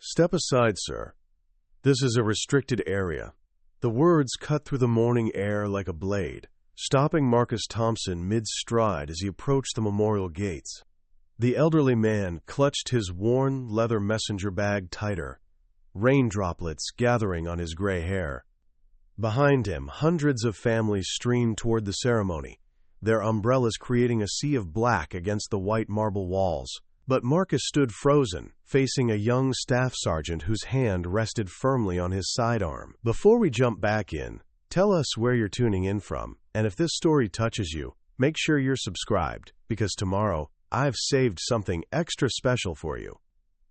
"Step aside, sir. This is a restricted area." The words cut through the morning air like a blade, stopping Marcus Thompson mid-stride as he approached the memorial gates. The elderly man clutched his worn leather messenger bag tighter, rain droplets gathering on his gray hair. Behind him, hundreds of families streamed toward the ceremony, their umbrellas creating a sea of black against the white marble walls. But Marcus stood frozen, facing a young staff sergeant whose hand rested firmly on his sidearm. "Before we jump back in, tell us where you're tuning in from, and if this story touches you, make sure you're subscribed, because tomorrow I've saved something extra special for you."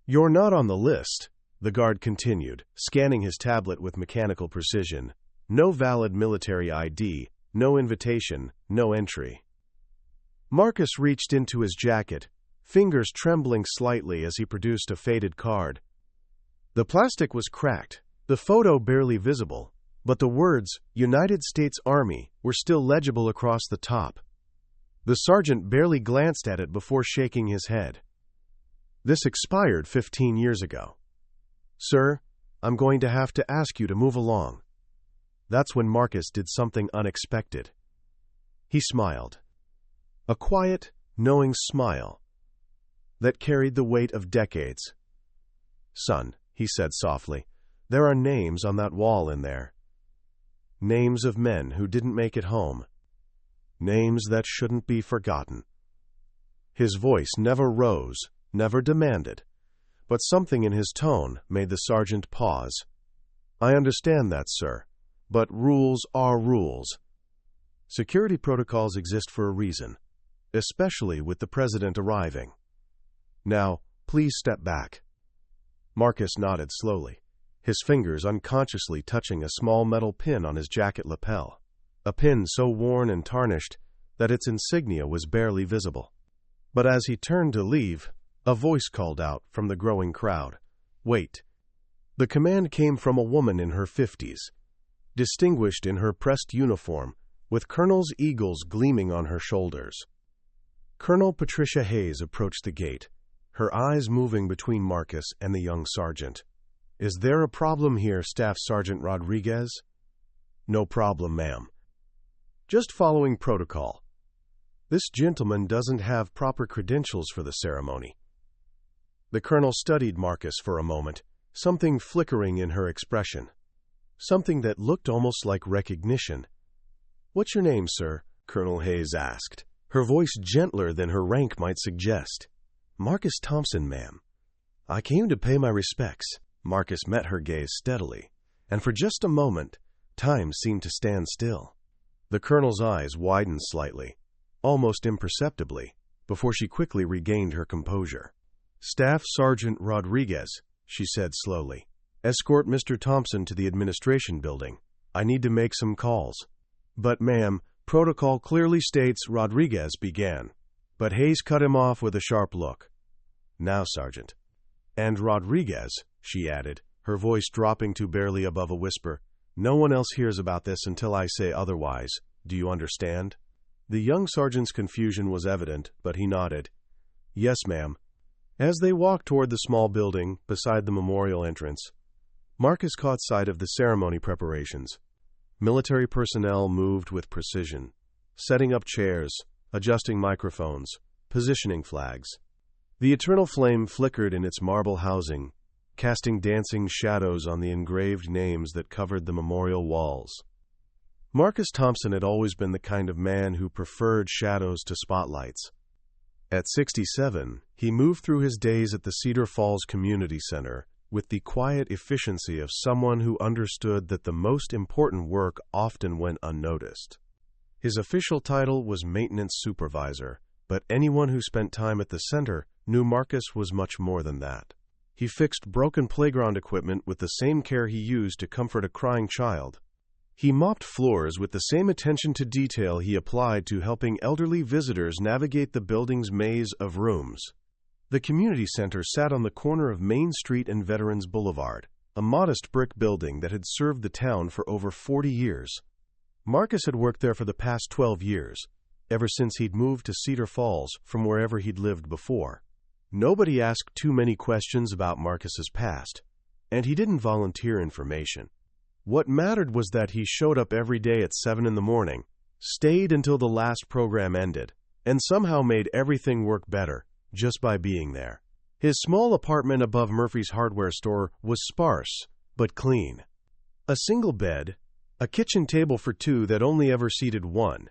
"You're not on the list," the guard continued, scanning his tablet with mechanical precision. "No valid military ID, no invitation, no entry." Marcus reached into his jacket, fingers trembling slightly as he produced a faded card. The plastic was cracked, the photo barely visible, but the words, "United States Army," were still legible across the top. The sergeant barely glanced at it before shaking his head. "This expired 15 years ago. Sir, I'm going to have to ask you to move along." That's when Marcus did something unexpected. He smiled. A quiet, knowing smile that carried the weight of decades. "Son," he said softly, "there are names on that wall in there. Names of men who didn't make it home. Names that shouldn't be forgotten." His voice never rose, never demanded, but something in his tone made the sergeant pause. "I understand that, sir, but rules are rules. Security protocols exist for a reason, especially with the president arriving. Now, please step back." Marcus nodded slowly, his fingers unconsciously touching a small metal pin on his jacket lapel, a pin so worn and tarnished that its insignia was barely visible. But as he turned to leave, a voice called out from the growing crowd, "Wait." The command came from a woman in her 50s, distinguished in her pressed uniform, with colonel's eagles gleaming on her shoulders. Colonel Patricia Hayes approached the gate, her eyes moving between Marcus and the young sergeant. "Is there a problem here, Staff Sergeant Rodriguez?" "No problem, ma'am. Just following protocol. This gentleman doesn't have proper credentials for the ceremony." The colonel studied Marcus for a moment, something flickering in her expression. Something that looked almost like recognition. "What's your name, sir?" Colonel Hayes asked, her voice gentler than her rank might suggest. "Marcus Thompson, ma'am. I came to pay my respects." Marcus met her gaze steadily, and for just a moment, time seemed to stand still. The colonel's eyes widened slightly, almost imperceptibly, before she quickly regained her composure. "Staff Sergeant Rodriguez," she said slowly, "escort Mr. Thompson to the administration building. I need to make some calls." "But, ma'am, protocol clearly states," Rodriguez began, but Hayes cut him off with a sharp look. "Now, Sergeant." "And Rodriguez," she added, her voice dropping to barely above a whisper, "no one else hears about this until I say otherwise. Do you understand?" The young sergeant's confusion was evident, but he nodded. "Yes, ma'am." As they walked toward the small building beside the memorial entrance, Marcus caught sight of the ceremony preparations. Military personnel moved with precision, setting up chairs, adjusting microphones, positioning flags. The eternal flame flickered in its marble housing, casting dancing shadows on the engraved names that covered the memorial walls. Marcus Thompson had always been the kind of man who preferred shadows to spotlights. At 67, he moved through his days at the Cedar Falls Community Center with the quiet efficiency of someone who understood that the most important work often went unnoticed. His official title was maintenance supervisor, but anyone who spent time at the center knew Marcus was much more than that. He fixed broken playground equipment with the same care he used to comfort a crying child. He mopped floors with the same attention to detail he applied to helping elderly visitors navigate the building's maze of rooms. The community center sat on the corner of Main Street and Veterans Boulevard, a modest brick building that had served the town for over 40 years. Marcus had worked there for the past 12 years, ever since he'd moved to Cedar Falls from wherever he'd lived before. Nobody asked too many questions about Marcus's past, and he didn't volunteer information. What mattered was that he showed up every day at 7 in the morning, stayed until the last program ended, and somehow made everything work better just by being there. His small apartment above Murphy's hardware store was sparse, but clean. A single bed, a kitchen table for two that only ever seated one,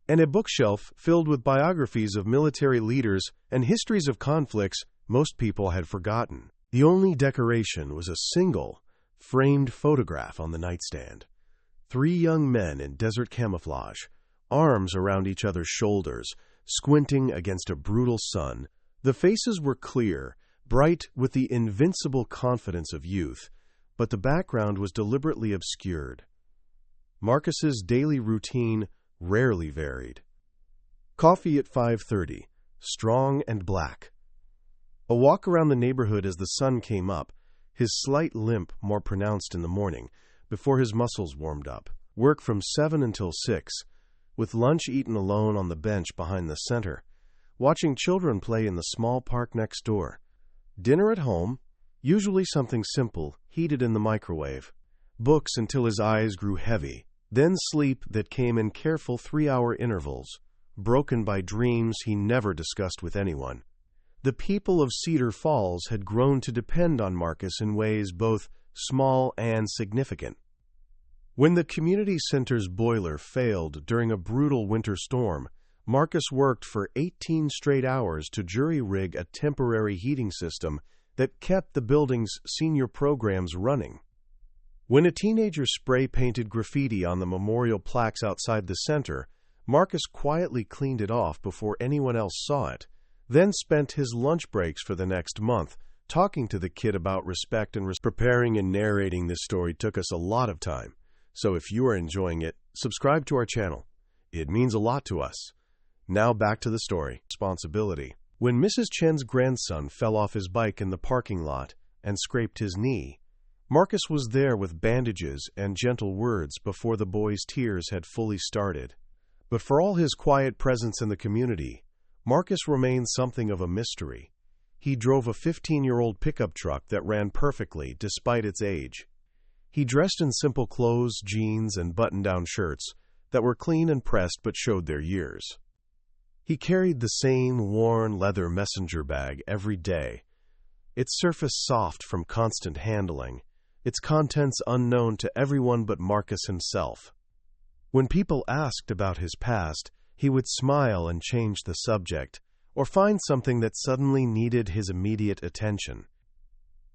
and a bookshelf filled with biographies of military leaders and histories of conflicts most people had forgotten. The only decoration was a single, framed photograph on the nightstand. 3 young men in desert camouflage, arms around each other's shoulders, squinting against a brutal sun. The faces were clear, bright with the invincible confidence of youth, but the background was deliberately obscured. Marcus's daily routine rarely varied. Coffee at 5:30, strong and black. A walk around the neighborhood as the sun came up, his slight limp more pronounced in the morning, before his muscles warmed up. Work from 7 until 6, with lunch eaten alone on the bench behind the center, watching children play in the small park next door. Dinner at home, usually something simple, heated in the microwave. Books until his eyes grew heavy, then sleep that came in careful 3-hour intervals, broken by dreams he never discussed with anyone. The people of Cedar Falls had grown to depend on Marcus in ways both small and significant. When the community center's boiler failed during a brutal winter storm, Marcus worked for 18 straight hours to jury-rig a temporary heating system that kept the building's senior programs running. When a teenager spray-painted graffiti on the memorial plaques outside the center, Marcus quietly cleaned it off before anyone else saw it, then spent his lunch breaks for the next month talking to the kid about respect and preparing and narrating this story took us a lot of time. So if you are enjoying it, subscribe to our channel. It means a lot to us. Now back to the story. Responsibility. When Mrs. Chen's grandson fell off his bike in the parking lot and scraped his knee, Marcus was there with bandages and gentle words before the boy's tears had fully started. But for all his quiet presence in the community, Marcus remained something of a mystery. He drove a 15-year-old pickup truck that ran perfectly despite its age. He dressed in simple clothes, jeans, and button-down shirts that were clean and pressed but showed their years. He carried the same worn leather messenger bag every day, its surface soft from constant handling, its contents unknown to everyone but Marcus himself. When people asked about his past, he would smile and change the subject, or find something that suddenly needed his immediate attention.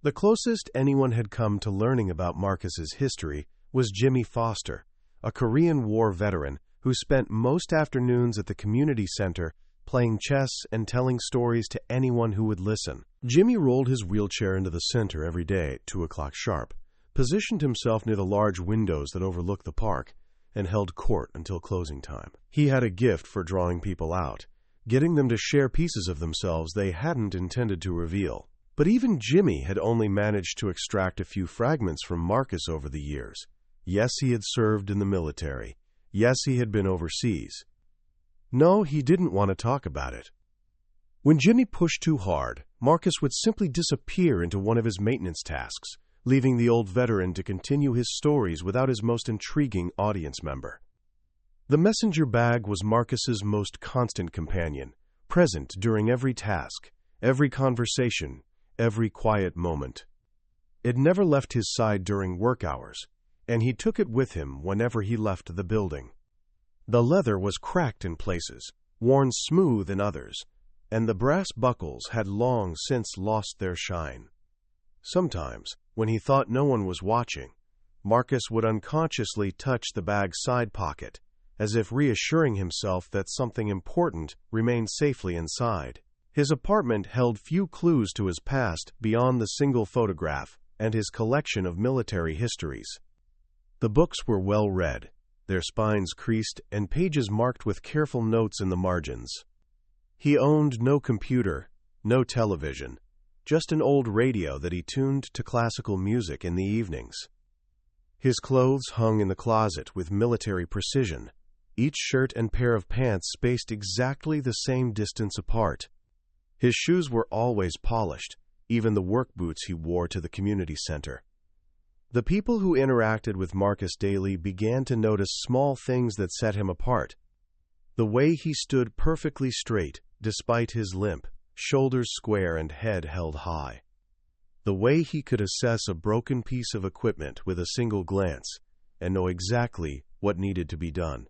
The closest anyone had come to learning about Marcus's history was Jimmy Foster, a Korean War veteran who spent most afternoons at the community center playing chess and telling stories to anyone who would listen. Jimmy rolled his wheelchair into the center every day at 2 o'clock sharp, positioned himself near the large windows that overlooked the park, and held court until closing time. He had a gift for drawing people out, getting them to share pieces of themselves they hadn't intended to reveal. But even Jimmy had only managed to extract a few fragments from Marcus over the years. Yes, he had served in the military. Yes, he had been overseas. No, he didn't want to talk about it. When Jimmy pushed too hard, Marcus would simply disappear into one of his maintenance tasks, leaving the old veteran to continue his stories without his most intriguing audience member. The messenger bag was Marcus's most constant companion, present during every task, every conversation, every quiet moment. It never left his side during work hours, and he took it with him whenever he left the building. The leather was cracked in places, worn smooth in others, and the brass buckles had long since lost their shine. Sometimes, when he thought no one was watching, Marcus would unconsciously touch the bag's side pocket, as if reassuring himself that something important remained safely inside. His apartment held few clues to his past beyond the single photograph and his collection of military histories. The books were well read, their spines creased and pages marked with careful notes in the margins. He owned no computer, no television, just an old radio that he tuned to classical music in the evenings. His clothes hung in the closet with military precision, each shirt and pair of pants spaced exactly the same distance apart. His shoes were always polished, even the work boots he wore to the community center. The people who interacted with Marcus daily began to notice small things that set him apart. The way he stood perfectly straight, despite his limp, shoulders square and head held high. The way he could assess a broken piece of equipment with a single glance and know exactly what needed to be done.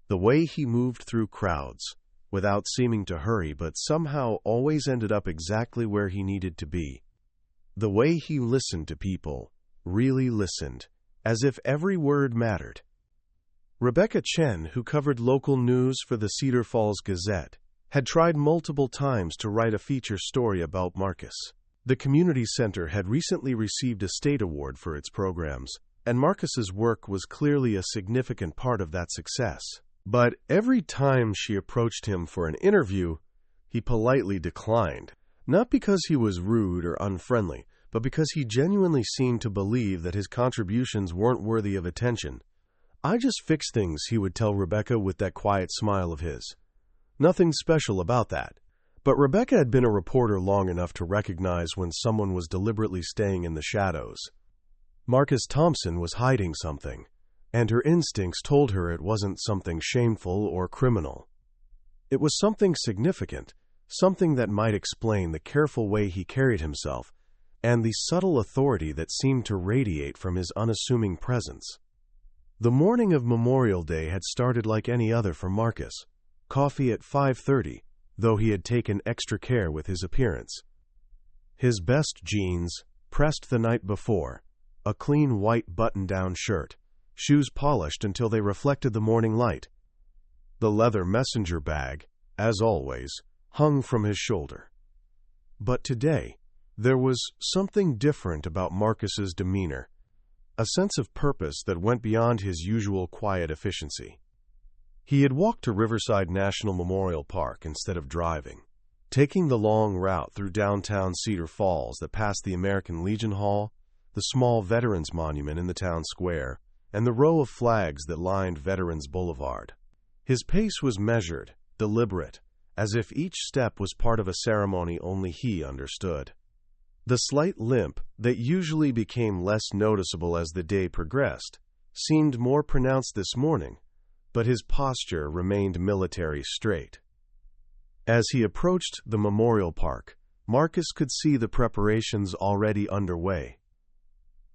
The way he moved through crowds, without seeming to hurry but somehow always ended up exactly where he needed to be. The way he listened to people, really listened, as if every word mattered. Rebecca Chen, who covered local news for the Cedar Falls Gazette, had tried multiple times to write a feature story about Marcus. The community center had recently received a state award for its programs, and Marcus's work was clearly a significant part of that success. But every time she approached him for an interview, he politely declined, not because he was rude or unfriendly, but because he genuinely seemed to believe that his contributions weren't worthy of attention. "I just fix things," he would tell Rebecca with that quiet smile of his. Nothing special about that. But Rebecca had been a reporter long enough to recognize when someone was deliberately staying in the shadows. Marcus Thompson was hiding something, and her instincts told her it wasn't something shameful or criminal. It was something significant, something that might explain the careful way he carried himself and the subtle authority that seemed to radiate from his unassuming presence. The morning of Memorial Day had started like any other for Marcus. Coffee at 5:30, though he had taken extra care with his appearance. His best jeans, pressed the night before, a clean white button-down shirt, shoes polished until they reflected the morning light. The leather messenger bag, as always, hung from his shoulder. But today, there was something different about Marcus's demeanor, a sense of purpose that went beyond his usual quiet efficiency. He had walked to Riverside National Memorial Park instead of driving, taking the long route through downtown Cedar Falls that passed the American Legion Hall, the small Veterans Monument in the town square, and the row of flags that lined Veterans Boulevard. His pace was measured, deliberate, as if each step was part of a ceremony only he understood. The slight limp, that usually became less noticeable as the day progressed, seemed more pronounced this morning, but his posture remained military straight. As he approached the memorial park, Marcus could see the preparations already underway.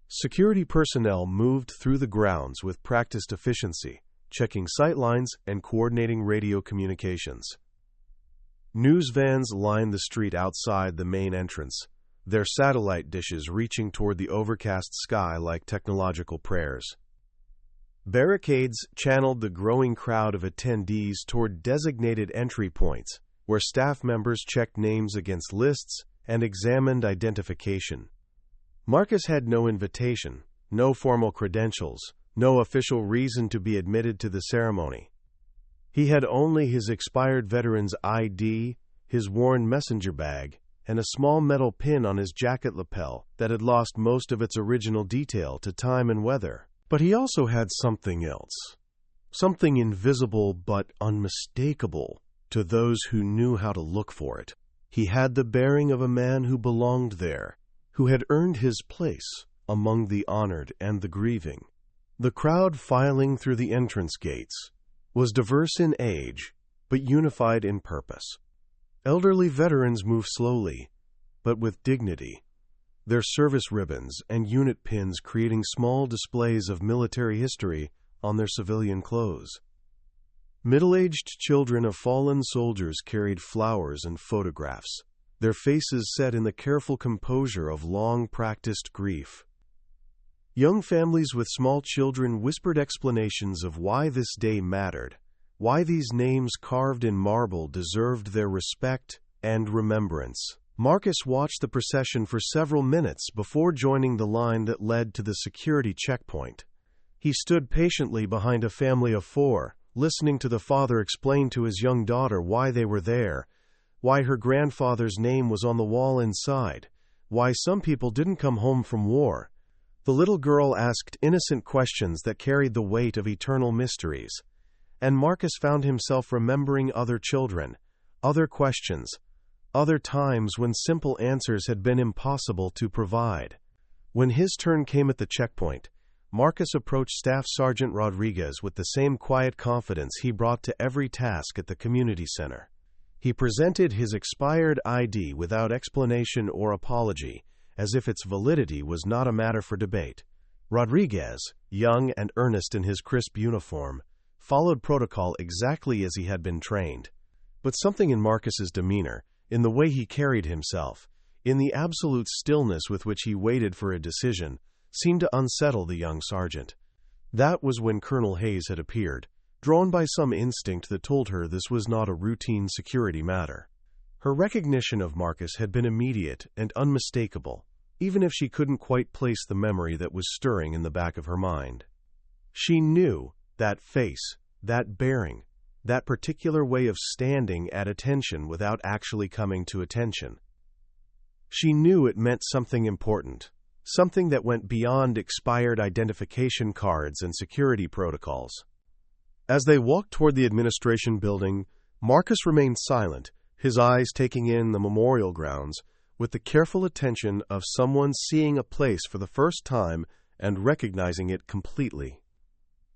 Security personnel moved through the grounds with practiced efficiency, checking sightlines and coordinating radio communications. News vans lined the street outside the main entrance, their satellite dishes reaching toward the overcast sky like technological prayers. Barricades channeled the growing crowd of attendees toward designated entry points, where staff members checked names against lists and examined identification. Marcus had no invitation, no formal credentials, no official reason to be admitted to the ceremony. He had only his expired veteran's ID, his worn messenger bag, and a small metal pin on his jacket lapel that had lost most of its original detail to time and weather. But he also had something else, something invisible but unmistakable to those who knew how to look for it. He had the bearing of a man who belonged there, who had earned his place among the honored and the grieving. The crowd filing through the entrance gates was diverse in age, but unified in purpose. Elderly veterans moved slowly, but with dignity, their service ribbons and unit pins creating small displays of military history on their civilian clothes. Middle-aged children of fallen soldiers carried flowers and photographs, their faces set in the careful composure of long-practiced grief. Young families with small children whispered explanations of why this day mattered, why these names carved in marble deserved their respect and remembrance. Marcus watched the procession for several minutes before joining the line that led to the security checkpoint. He stood patiently behind a family of 4, listening to the father explain to his young daughter why they were there, why her grandfather's name was on the wall inside, why some people didn't come home from war. The little girl asked innocent questions that carried the weight of eternal mysteries, and Marcus found himself remembering other children, other questions, other times when simple answers had been impossible to provide. When his turn came at the checkpoint, Marcus approached Staff Sergeant Rodriguez with the same quiet confidence he brought to every task at the community center. He presented his expired ID without explanation or apology, as if its validity was not a matter for debate. Rodriguez, young and earnest in his crisp uniform, followed protocol exactly as he had been trained. But something in Marcus's demeanor, in the way he carried himself, in the absolute stillness with which he waited for a decision, seemed to unsettle the young sergeant. That was when Colonel Hayes had appeared, drawn by some instinct that told her this was not a routine security matter. Her recognition of Marcus had been immediate and unmistakable, even if she couldn't quite place the memory that was stirring in the back of her mind. She knew that face, that bearing, that particular way of standing at attention without actually coming to attention. She knew it meant something important, something that went beyond expired identification cards and security protocols. As they walked toward the administration building, Marcus remained silent, his eyes taking in the memorial grounds with the careful attention of someone seeing a place for the first time and recognizing it completely.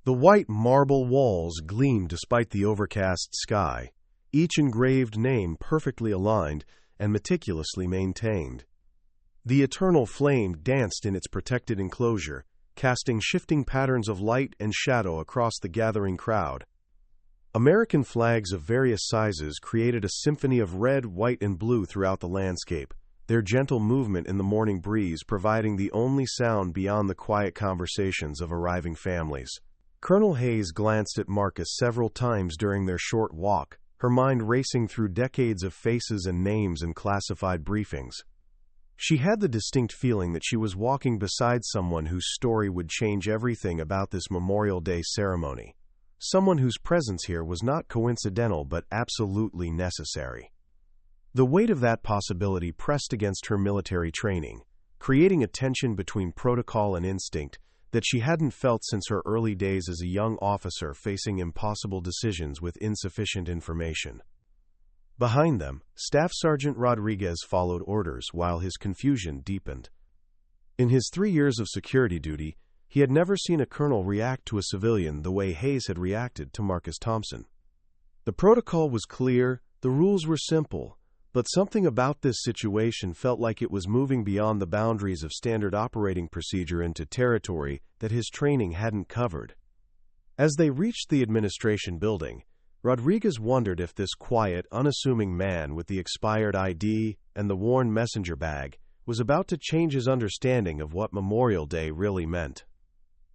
The white marble walls gleamed despite the overcast sky, each engraved name perfectly aligned and meticulously maintained. The eternal flame danced in its protected enclosure, casting shifting patterns of light and shadow across the gathering crowd. American flags of various sizes created a symphony of red, white, and blue throughout the landscape, their gentle movement in the morning breeze providing the only sound beyond the quiet conversations of arriving families. Colonel Hayes glanced at Marcus several times during their short walk, her mind racing through decades of faces and names in classified briefings. She had the distinct feeling that she was walking beside someone whose story would change everything about this Memorial Day ceremony. Someone whose presence here was not coincidental but absolutely necessary. The weight of that possibility pressed against her military training, creating a tension between protocol and instinct that she hadn't felt since her early days as a young officer facing impossible decisions with insufficient information. Behind them, Staff Sergeant Rodriguez followed orders while his confusion deepened. In his 3 years of security duty, he had never seen a colonel react to a civilian the way Hayes had reacted to Marcus Thompson. The protocol was clear, the rules were simple, but something about this situation felt like it was moving beyond the boundaries of standard operating procedure into territory that his training hadn't covered. As they reached the administration building, Rodriguez wondered if this quiet, unassuming man with the expired ID and the worn messenger bag was about to change his understanding of what Memorial Day really meant.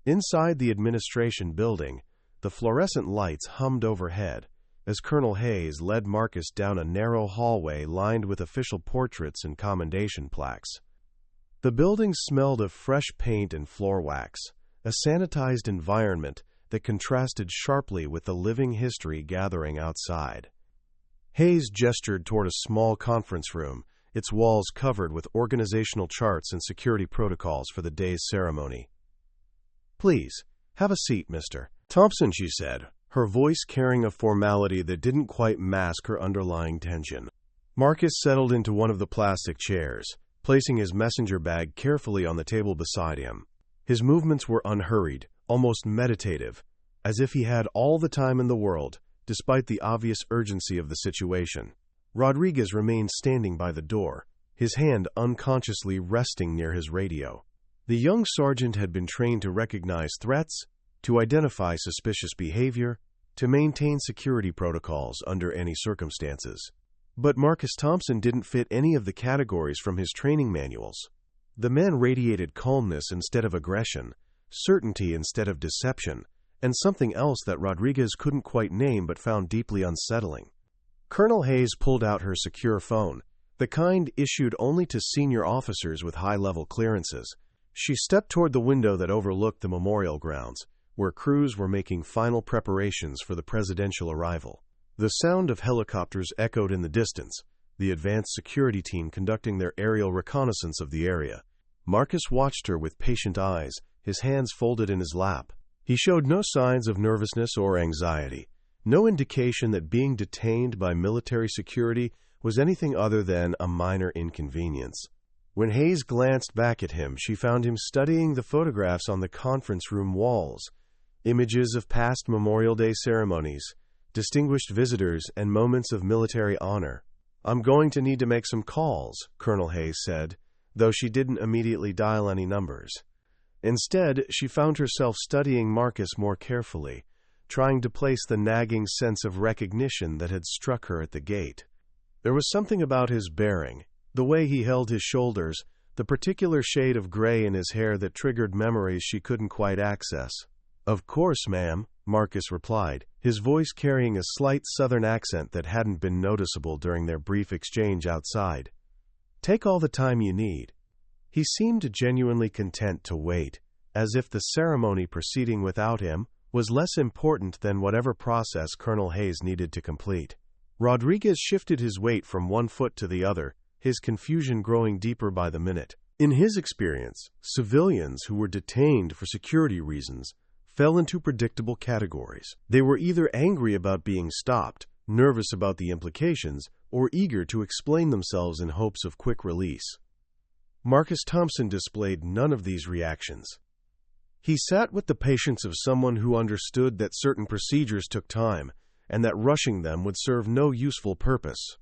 Inside the administration building, the fluorescent lights hummed overhead as Colonel Hayes led Marcus down a narrow hallway lined with official portraits and commendation plaques. The building smelled of fresh paint and floor wax, a sanitized environment that contrasted sharply with the living history gathering outside. Hayes gestured toward a small conference room, its walls covered with organizational charts and security protocols for the day's ceremony. "Please, have a seat, Mr. Thompson," she said, her voice carrying a formality that didn't quite mask her underlying tension. Marcus settled into one of the plastic chairs, placing his messenger bag carefully on the table beside him. His movements were unhurried, almost meditative, as if he had all the time in the world, despite the obvious urgency of the situation. Rodriguez remained standing by the door, his hand unconsciously resting near his radio. The young sergeant had been trained to recognize threats, to identify suspicious behavior, to maintain security protocols under any circumstances. But Marcus Thompson didn't fit any of the categories from his training manuals. The man radiated calmness instead of aggression, certainty instead of deception, and something else that Rodriguez couldn't quite name but found deeply unsettling. Colonel Hayes pulled out her secure phone, the kind issued only to senior officers with high-level clearances. She stepped toward the window that overlooked the memorial grounds, where crews were making final preparations for the presidential arrival. The sound of helicopters echoed in the distance, the advanced security team conducting their aerial reconnaissance of the area. Marcus watched her with patient eyes, his hands folded in his lap. He showed no signs of nervousness or anxiety, no indication that being detained by military security was anything other than a minor inconvenience. When Hayes glanced back at him, she found him studying the photographs on the conference room walls, images of past Memorial Day ceremonies, distinguished visitors, and moments of military honor. "I'm going to need to make some calls," Colonel Hayes said, though she didn't immediately dial any numbers. Instead, she found herself studying Marcus more carefully, trying to place the nagging sense of recognition that had struck her at the gate. There was something about his bearing, the way he held his shoulders, the particular shade of gray in his hair that triggered memories she couldn't quite access. "Of course, ma'am," Marcus replied, his voice carrying a slight southern accent that hadn't been noticeable during their brief exchange outside. "Take all the time you need." He seemed genuinely content to wait, as if the ceremony proceeding without him was less important than whatever process Colonel Hayes needed to complete. Rodriguez shifted his weight from one foot to the other, his confusion growing deeper by the minute. In his experience, civilians who were detained for security reasons fell into predictable categories. They were either angry about being stopped, nervous about the implications, or eager to explain themselves in hopes of quick release. Marcus Thompson displayed none of these reactions. He sat with the patience of someone who understood that certain procedures took time, and that rushing them would serve no useful purpose.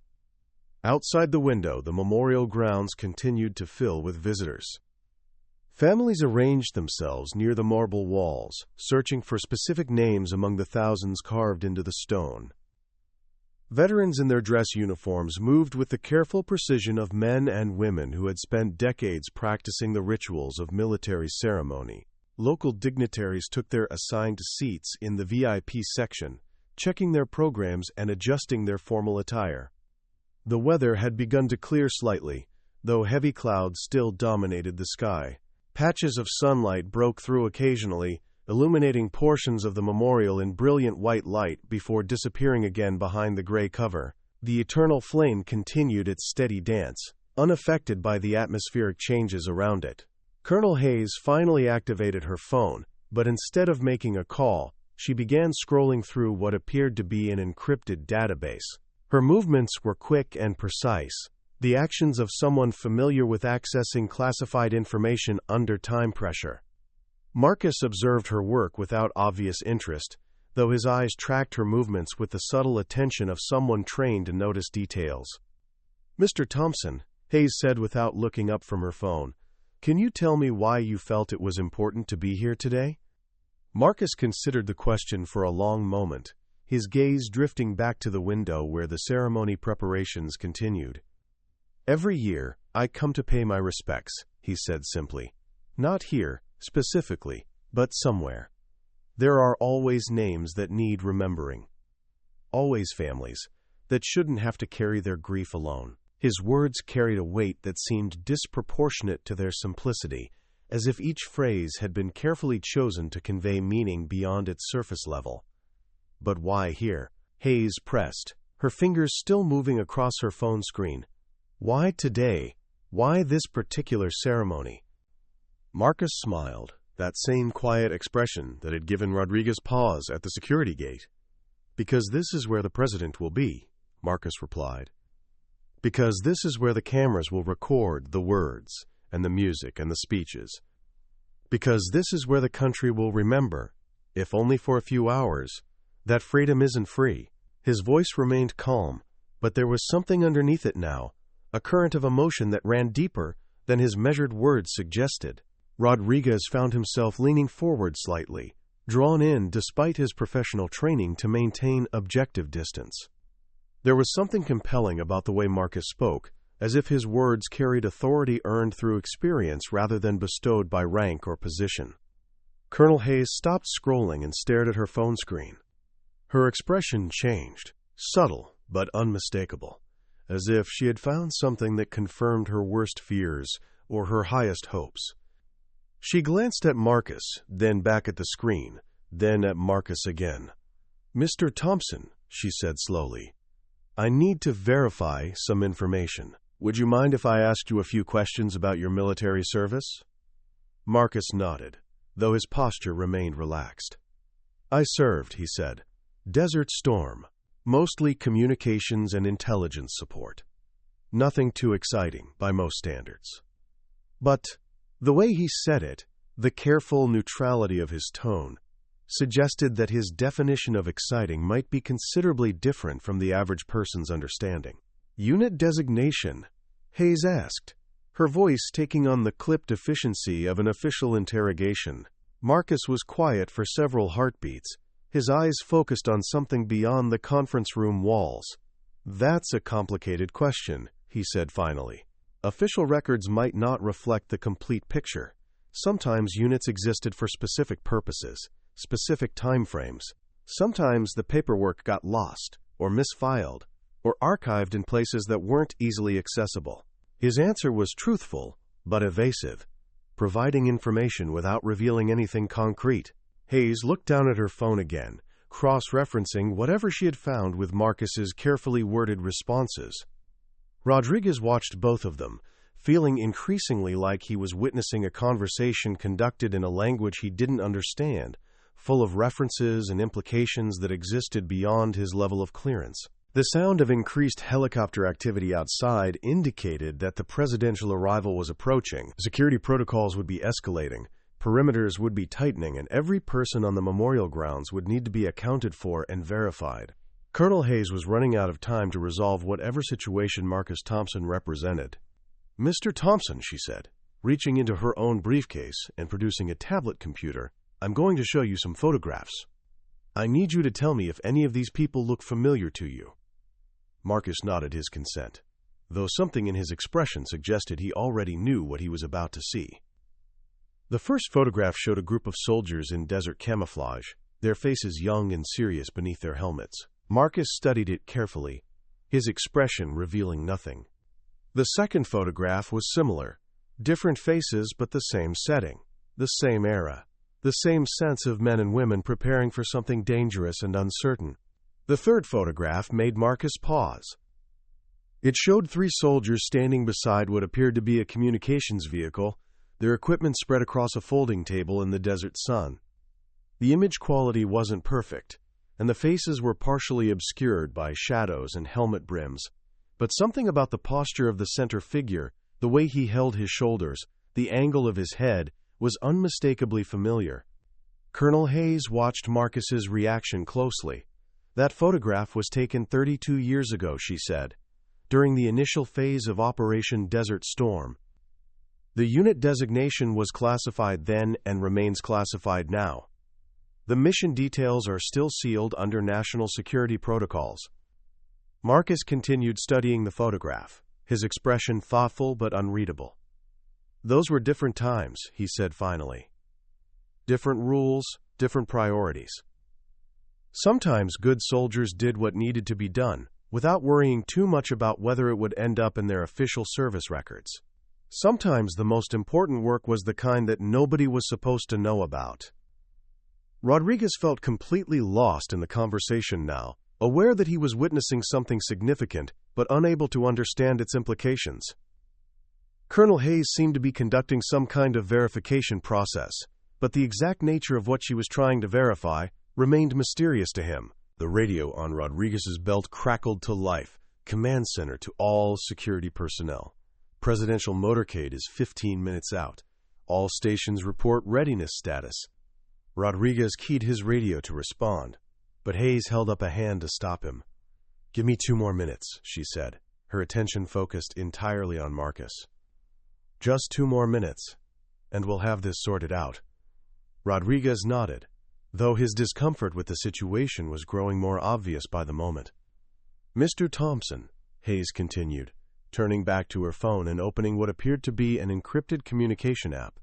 Outside the window, the memorial grounds continued to fill with visitors. Families arranged themselves near the marble walls, searching for specific names among the thousands carved into the stone. Veterans in their dress uniforms moved with the careful precision of men and women who had spent decades practicing the rituals of military ceremony. Local dignitaries took their assigned seats in the VIP section, checking their programs and adjusting their formal attire. The weather had begun to clear slightly, though heavy clouds still dominated the sky. Patches of sunlight broke through occasionally, illuminating portions of the memorial in brilliant white light before disappearing again behind the gray cover. The eternal flame continued its steady dance, unaffected by the atmospheric changes around it. Colonel Hayes finally activated her phone, but instead of making a call, she began scrolling through what appeared to be an encrypted database. Her movements were quick and precise, the actions of someone familiar with accessing classified information under time pressure. Marcus observed her work without obvious interest, though his eyes tracked her movements with the subtle attention of someone trained to notice details. "Mr. Thompson," Hayes said without looking up from her phone, "can you tell me why you felt it was important to be here today?" Marcus considered the question for a long moment, his gaze drifting back to the window where the ceremony preparations continued. "Every year, I come to pay my respects," he said simply. "Not here, specifically, but somewhere. There are always names that need remembering. Always families that shouldn't have to carry their grief alone." His words carried a weight that seemed disproportionate to their simplicity, as if each phrase had been carefully chosen to convey meaning beyond its surface level. "But why here?" Hayes pressed, her fingers still moving across her phone screen. "Why today? Why this particular ceremony?" Marcus smiled, that same quiet expression that had given Rodriguez pause at the security gate. "Because this is where the president will be," Marcus replied. "Because this is where the cameras will record the words and the music and the speeches. Because this is where the country will remember, if only for a few hours, that freedom isn't free." His voice remained calm, but there was something underneath it now, a current of emotion that ran deeper than his measured words suggested. Rodriguez found himself leaning forward slightly, drawn in despite his professional training to maintain objective distance. There was something compelling about the way Marcus spoke, as if his words carried authority earned through experience rather than bestowed by rank or position. Colonel Hayes stopped scrolling and stared at her phone screen. Her expression changed, subtle but unmistakable, as if she had found something that confirmed her worst fears or her highest hopes. She glanced at Marcus, then back at the screen, then at Marcus again. "Mr. Thompson," she said slowly, "I need to verify some information. Would you mind if I asked you a few questions about your military service?" Marcus nodded, though his posture remained relaxed. "I served," he said. "Desert Storm, mostly communications and intelligence support." Nothing too exciting, by most standards. But the way he said it, the careful neutrality of his tone, suggested that his definition of exciting might be considerably different from the average person's understanding. "Unit designation?" Hayes asked, her voice taking on the clipped efficiency of an official interrogation. Marcus was quiet for several heartbeats, his eyes focused on something beyond the conference room walls. "That's a complicated question," he said finally. "Official records might not reflect the complete picture. Sometimes units existed for specific purposes, specific time frames. Sometimes the paperwork got lost, or misfiled, or archived in places that weren't easily accessible." His answer was truthful, but evasive, providing information without revealing anything concrete. Hayes looked down at her phone again, cross-referencing whatever she had found with Marcus's carefully worded responses. Rodriguez watched both of them, feeling increasingly like he was witnessing a conversation conducted in a language he didn't understand, full of references and implications that existed beyond his level of clearance. The sound of increased helicopter activity outside indicated that the presidential arrival was approaching. Security protocols would be escalating, perimeters would be tightening, and every person on the memorial grounds would need to be accounted for and verified. Colonel Hayes was running out of time to resolve whatever situation Marcus Thompson represented. "Mr. Thompson," she said, reaching into her own briefcase and producing a tablet computer, "I'm going to show you some photographs. I need you to tell me if any of these people look familiar to you." Marcus nodded his consent, though something in his expression suggested he already knew what he was about to see. The first photograph showed a group of soldiers in desert camouflage, their faces young and serious beneath their helmets. Marcus studied it carefully, his expression revealing nothing. The second photograph was similar, different faces but the same setting, the same era, the same sense of men and women preparing for something dangerous and uncertain. The third photograph made Marcus pause. It showed 3 soldiers standing beside what appeared to be a communications vehicle, their equipment spread across a folding table in the desert sun. The image quality wasn't perfect, and the faces were partially obscured by shadows and helmet brims, but something about the posture of the center figure, the way he held his shoulders, the angle of his head, was unmistakably familiar. Colonel Hayes watched Marcus's reaction closely. "That photograph was taken 32 years ago," she said, "during the initial phase of Operation Desert Storm. The unit designation was classified then and remains classified now. The mission details are still sealed under national security protocols." Marcus continued studying the photograph, his expression thoughtful but unreadable. "Those were different times," he said finally. "Different rules, different priorities. Sometimes good soldiers did what needed to be done, without worrying too much about whether it would end up in their official service records. Sometimes the most important work was the kind that nobody was supposed to know about." Rodriguez felt completely lost in the conversation now, aware that he was witnessing something significant, but unable to understand its implications. Colonel Hayes seemed to be conducting some kind of verification process, but the exact nature of what she was trying to verify remained mysterious to him. The radio on Rodriguez's belt crackled to life. "Command center to all security personnel. Presidential motorcade is 15 minutes out. All stations report readiness status." Rodriguez keyed his radio to respond, but Hayes held up a hand to stop him. "Give me 2 more minutes," she said, her attention focused entirely on Marcus. "Just 2 more minutes, and we'll have this sorted out." Rodriguez nodded, though his discomfort with the situation was growing more obvious by the moment. "Mr. Thompson," Hayes continued, turning back to her phone and opening what appeared to be an encrypted communication app.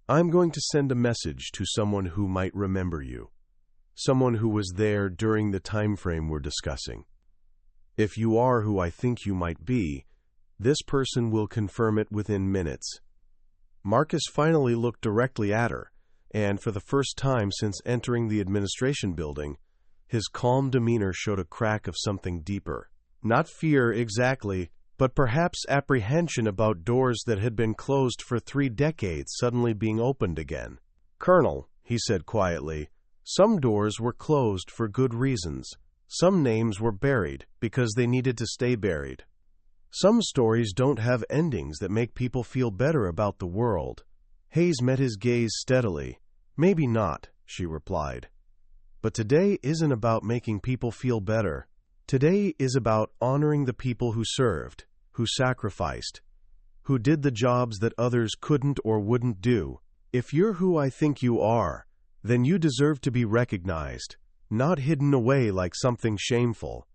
"I'm going to send a message to someone who might remember you. Someone who was there during the time frame we're discussing. If you are who I think you might be, this person will confirm it within minutes." Marcus finally looked directly at her, and for the first time since entering the administration building, his calm demeanor showed a crack of something deeper. Not fear exactly, but perhaps apprehension about doors that had been closed for 3 decades suddenly being opened again. "Colonel," he said quietly, "some doors were closed for good reasons. Some names were buried because they needed to stay buried. Some stories don't have endings that make people feel better about the world. Hayes met his gaze steadily. Maybe not, she replied. But today isn't about making people feel better. Today is about honoring the people who served, who sacrificed, who did the jobs that others couldn't or wouldn't do. If you're who I think you are, then you deserve to be recognized, not hidden away like something shameful.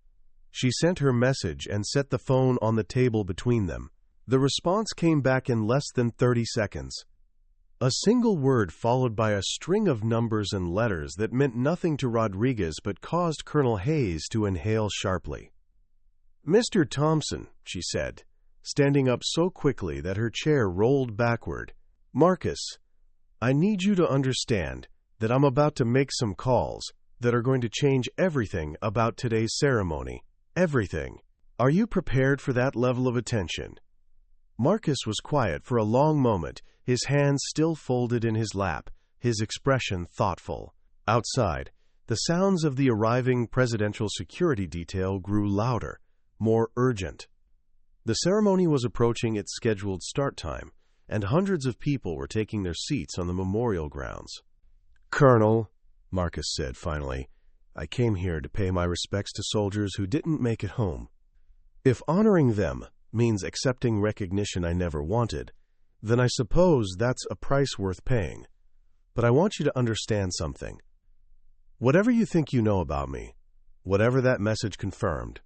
She sent her message and set the phone on the table between them. The response came back in less than 30 seconds. A single word followed by a string of numbers and letters that meant nothing to Rodriguez but caused Colonel Hayes to inhale sharply. "Mr. Thompson," she said, standing up so quickly that her chair rolled backward. "Marcus, I need you to understand that I'm about to make some calls that are going to change everything about today's ceremony. Everything. Are you prepared for that level of attention?" Marcus was quiet for a long moment, his hands still folded in his lap, his expression thoughtful. Outside, the sounds of the arriving presidential security detail grew louder, more urgent. The ceremony was approaching its scheduled start time, and hundreds of people were taking their seats on the memorial grounds. "Colonel," Marcus said finally, "I came here to pay my respects to soldiers who didn't make it home. If honoring them means accepting recognition I never wanted, then I suppose that's a price worth paying. But I want you to understand something. Whatever you think you know about me, whatever that message confirmed,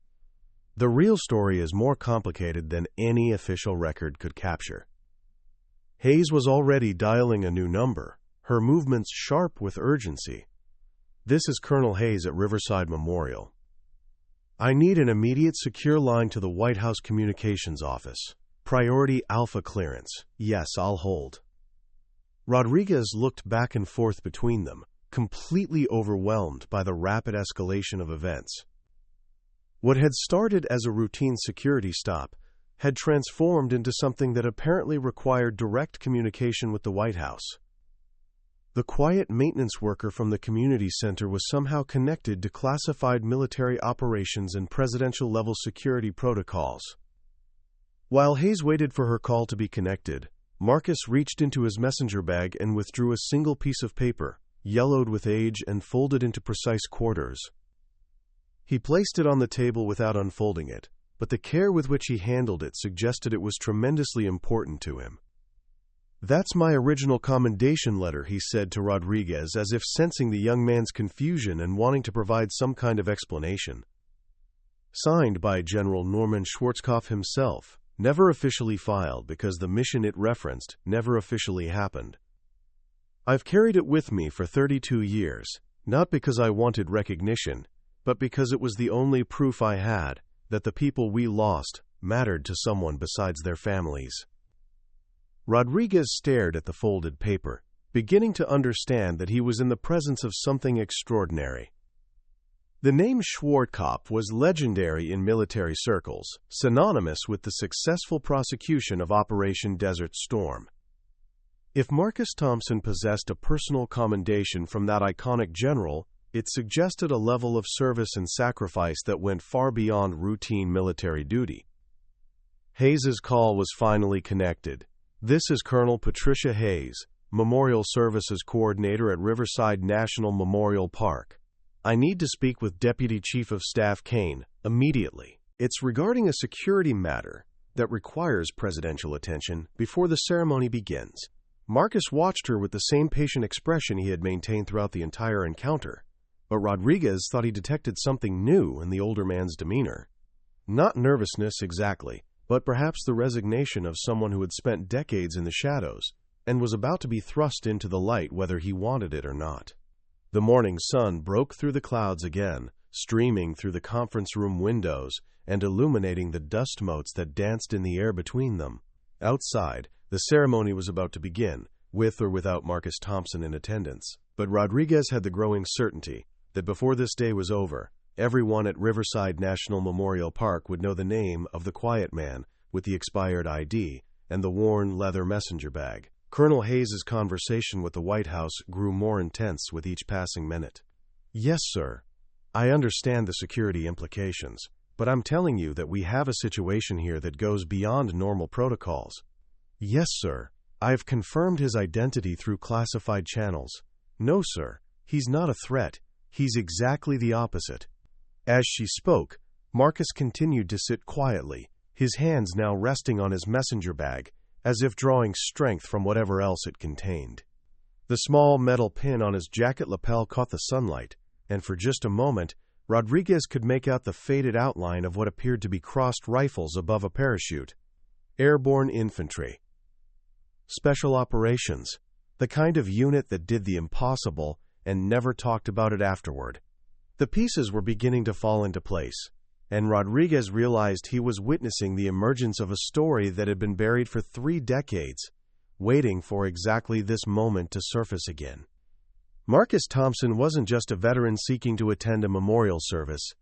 the real story is more complicated than any official record could capture." Hayes was already dialing a new number, her movements sharp with urgency. "This is Colonel Hayes at Riverside Memorial. I need an immediate secure line to the White House Communications Office. Priority Alpha clearance. Yes, I'll hold." Rodriguez looked back and forth between them, completely overwhelmed by the rapid escalation of events. What had started as a routine security stop had transformed into something that apparently required direct communication with the White House. The quiet maintenance worker from the community center was somehow connected to classified military operations and presidential-level security protocols. While Hayes waited for her call to be connected, Marcus reached into his messenger bag and withdrew a single piece of paper, yellowed with age and folded into precise quarters. He placed it on the table without unfolding it, but the care with which he handled it suggested it was tremendously important to him. "That's my original commendation letter," he said to Rodriguez, as if sensing the young man's confusion and wanting to provide some kind of explanation. "Signed by General Norman Schwarzkopf himself, never officially filed because the mission it referenced never officially happened. I've carried it with me for 32 years, not because I wanted recognition, but because it was the only proof I had that the people we lost mattered to someone besides their families." Rodriguez stared at the folded paper, beginning to understand that he was in the presence of something extraordinary. The name Schwarzkopf was legendary in military circles, synonymous with the successful prosecution of Operation Desert Storm. If Marcus Thompson possessed a personal commendation from that iconic general, it suggested a level of service and sacrifice that went far beyond routine military duty. Hayes's call was finally connected. "This is Colonel Patricia Hayes, Memorial Services Coordinator at Riverside National Memorial Park. I need to speak with Deputy Chief of Staff Kane immediately. It's regarding a security matter that requires presidential attention before the ceremony begins." Marcus watched her with the same patient expression he had maintained throughout the entire encounter, but Rodriguez thought he detected something new in the older man's demeanor. Not nervousness exactly, but perhaps the resignation of someone who had spent decades in the shadows and was about to be thrust into the light whether he wanted it or not. The morning sun broke through the clouds again, streaming through the conference room windows and illuminating the dust motes that danced in the air between them. Outside, the ceremony was about to begin, with or without Marcus Thompson in attendance, but Rodriguez had the growing certainty that before this day was over, everyone at Riverside National Memorial Park would know the name of the quiet man with the expired ID and the worn leather messenger bag. Colonel Hayes's conversation with the White House grew more intense with each passing minute. "Yes, sir. I understand the security implications, but I'm telling you that we have a situation here that goes beyond normal protocols. Yes, sir. I've confirmed his identity through classified channels. No, sir. He's not a threat. He's exactly the opposite. As she spoke, Marcus continued to sit quietly, his hands now resting on his messenger bag, as if drawing strength from whatever else it contained. The small metal pin on his jacket lapel caught the sunlight, and for just a moment, Rodriguez could make out the faded outline of what appeared to be crossed rifles above a parachute. Airborne infantry. Special operations. The kind of unit that did the impossible and never talked about it afterward. The pieces were beginning to fall into place, and Rodriguez realized he was witnessing the emergence of a story that had been buried for 3 decades, waiting for exactly this moment to surface again. Marcus Thompson wasn't just a veteran seeking to attend a memorial service.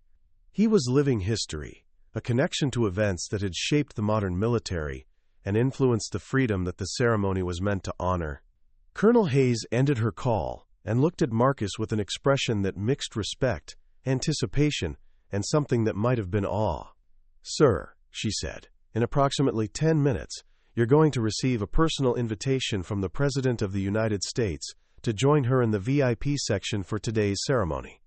He was living history, a connection to events that had shaped the modern military and influenced the freedom that the ceremony was meant to honor. Colonel Hayes ended her call and looked at Marcus with an expression that mixed respect, anticipation, and something that might have been awe. "Sir," she said, "in approximately 10 minutes, you're going to receive a personal invitation from the President of the United States to join her in the VIP section for today's ceremony.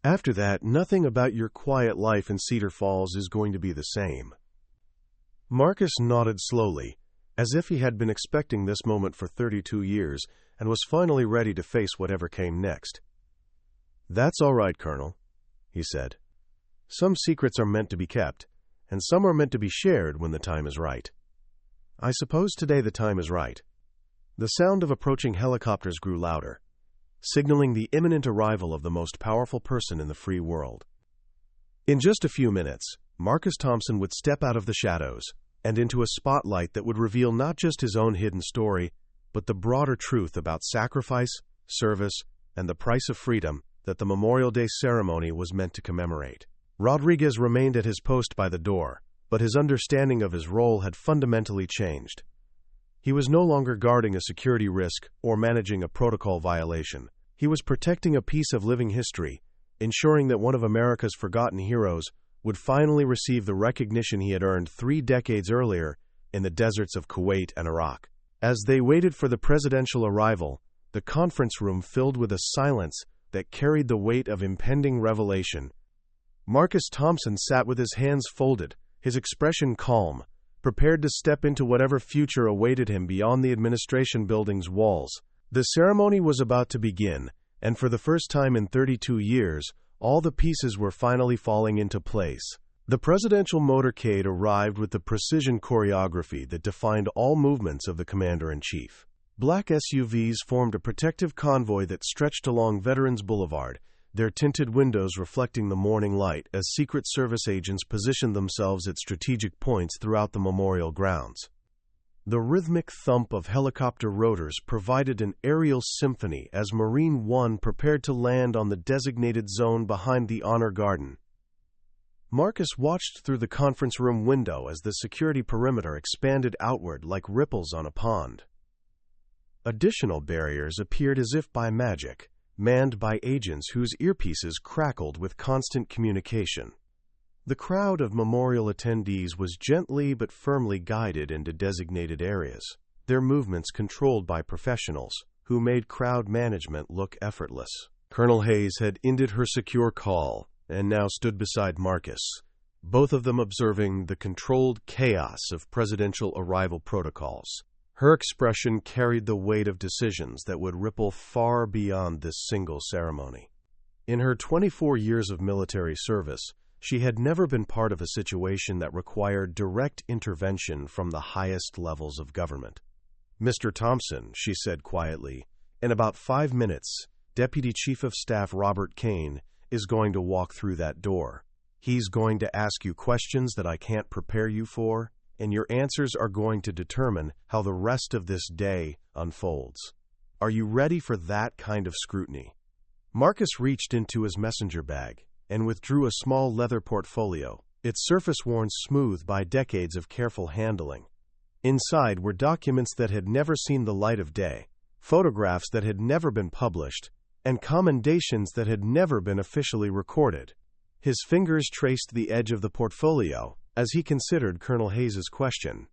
After that, nothing about your quiet life in Cedar Falls is going to be the same." Marcus nodded slowly, as if he had been expecting this moment for 32 years and was finally ready to face whatever came next. "That's all right, Colonel," he said. "Some secrets are meant to be kept, and some are meant to be shared when the time is right. I suppose today the time is right." The sound of approaching helicopters grew louder, signaling the imminent arrival of the most powerful person in the free world. In just a few minutes, Marcus Thompson would step out of the shadows and into a spotlight that would reveal not just his own hidden story, but the broader truth about sacrifice, service, and the price of freedom that the Memorial Day ceremony was meant to commemorate. Rodriguez remained at his post by the door, but his understanding of his role had fundamentally changed. He was no longer guarding a security risk or managing a protocol violation. He was protecting a piece of living history, ensuring that one of America's forgotten heroes would finally receive the recognition he had earned 3 decades earlier in the deserts of Kuwait and Iraq. As they waited for the presidential arrival, the conference room filled with a silence that carried the weight of impending revelation. Marcus Thompson sat with his hands folded, his expression calm, prepared to step into whatever future awaited him beyond the administration building's walls. The ceremony was about to begin, and for the first time in 32 years, all the pieces were finally falling into place. The presidential motorcade arrived with the precision choreography that defined all movements of the commander-in-chief. Black SUVs formed a protective convoy that stretched along Veterans Boulevard, their tinted windows reflecting the morning light as Secret Service agents positioned themselves at strategic points throughout the memorial grounds. The rhythmic thump of helicopter rotors provided an aerial symphony as Marine One prepared to land on the designated zone behind the Honor Garden. Marcus watched through the conference room window as the security perimeter expanded outward like ripples on a pond. Additional barriers appeared as if by magic, manned by agents whose earpieces crackled with constant communication. The crowd of memorial attendees was gently but firmly guided into designated areas, their movements controlled by professionals who made crowd management look effortless. Colonel Hayes had ended her secure call and now stood beside Marcus, both of them observing the controlled chaos of presidential arrival protocols. Her expression carried the weight of decisions that would ripple far beyond this single ceremony. In her 24 years of military service, she had never been part of a situation that required direct intervention from the highest levels of government. "Mr. Thompson," she said quietly, "in about 5 minutes, Deputy Chief of Staff Robert Kane is going to walk through that door. He's going to ask you questions that I can't prepare you for, and your answers are going to determine how the rest of this day unfolds. Are you ready for that kind of scrutiny?" Marcus reached into his messenger bag and withdrew a small leather portfolio, its surface worn smooth by decades of careful handling. Inside were documents that had never seen the light of day, photographs that had never been published, and commendations that had never been officially recorded. His fingers traced the edge of the portfolio as he considered Colonel Hayes's question.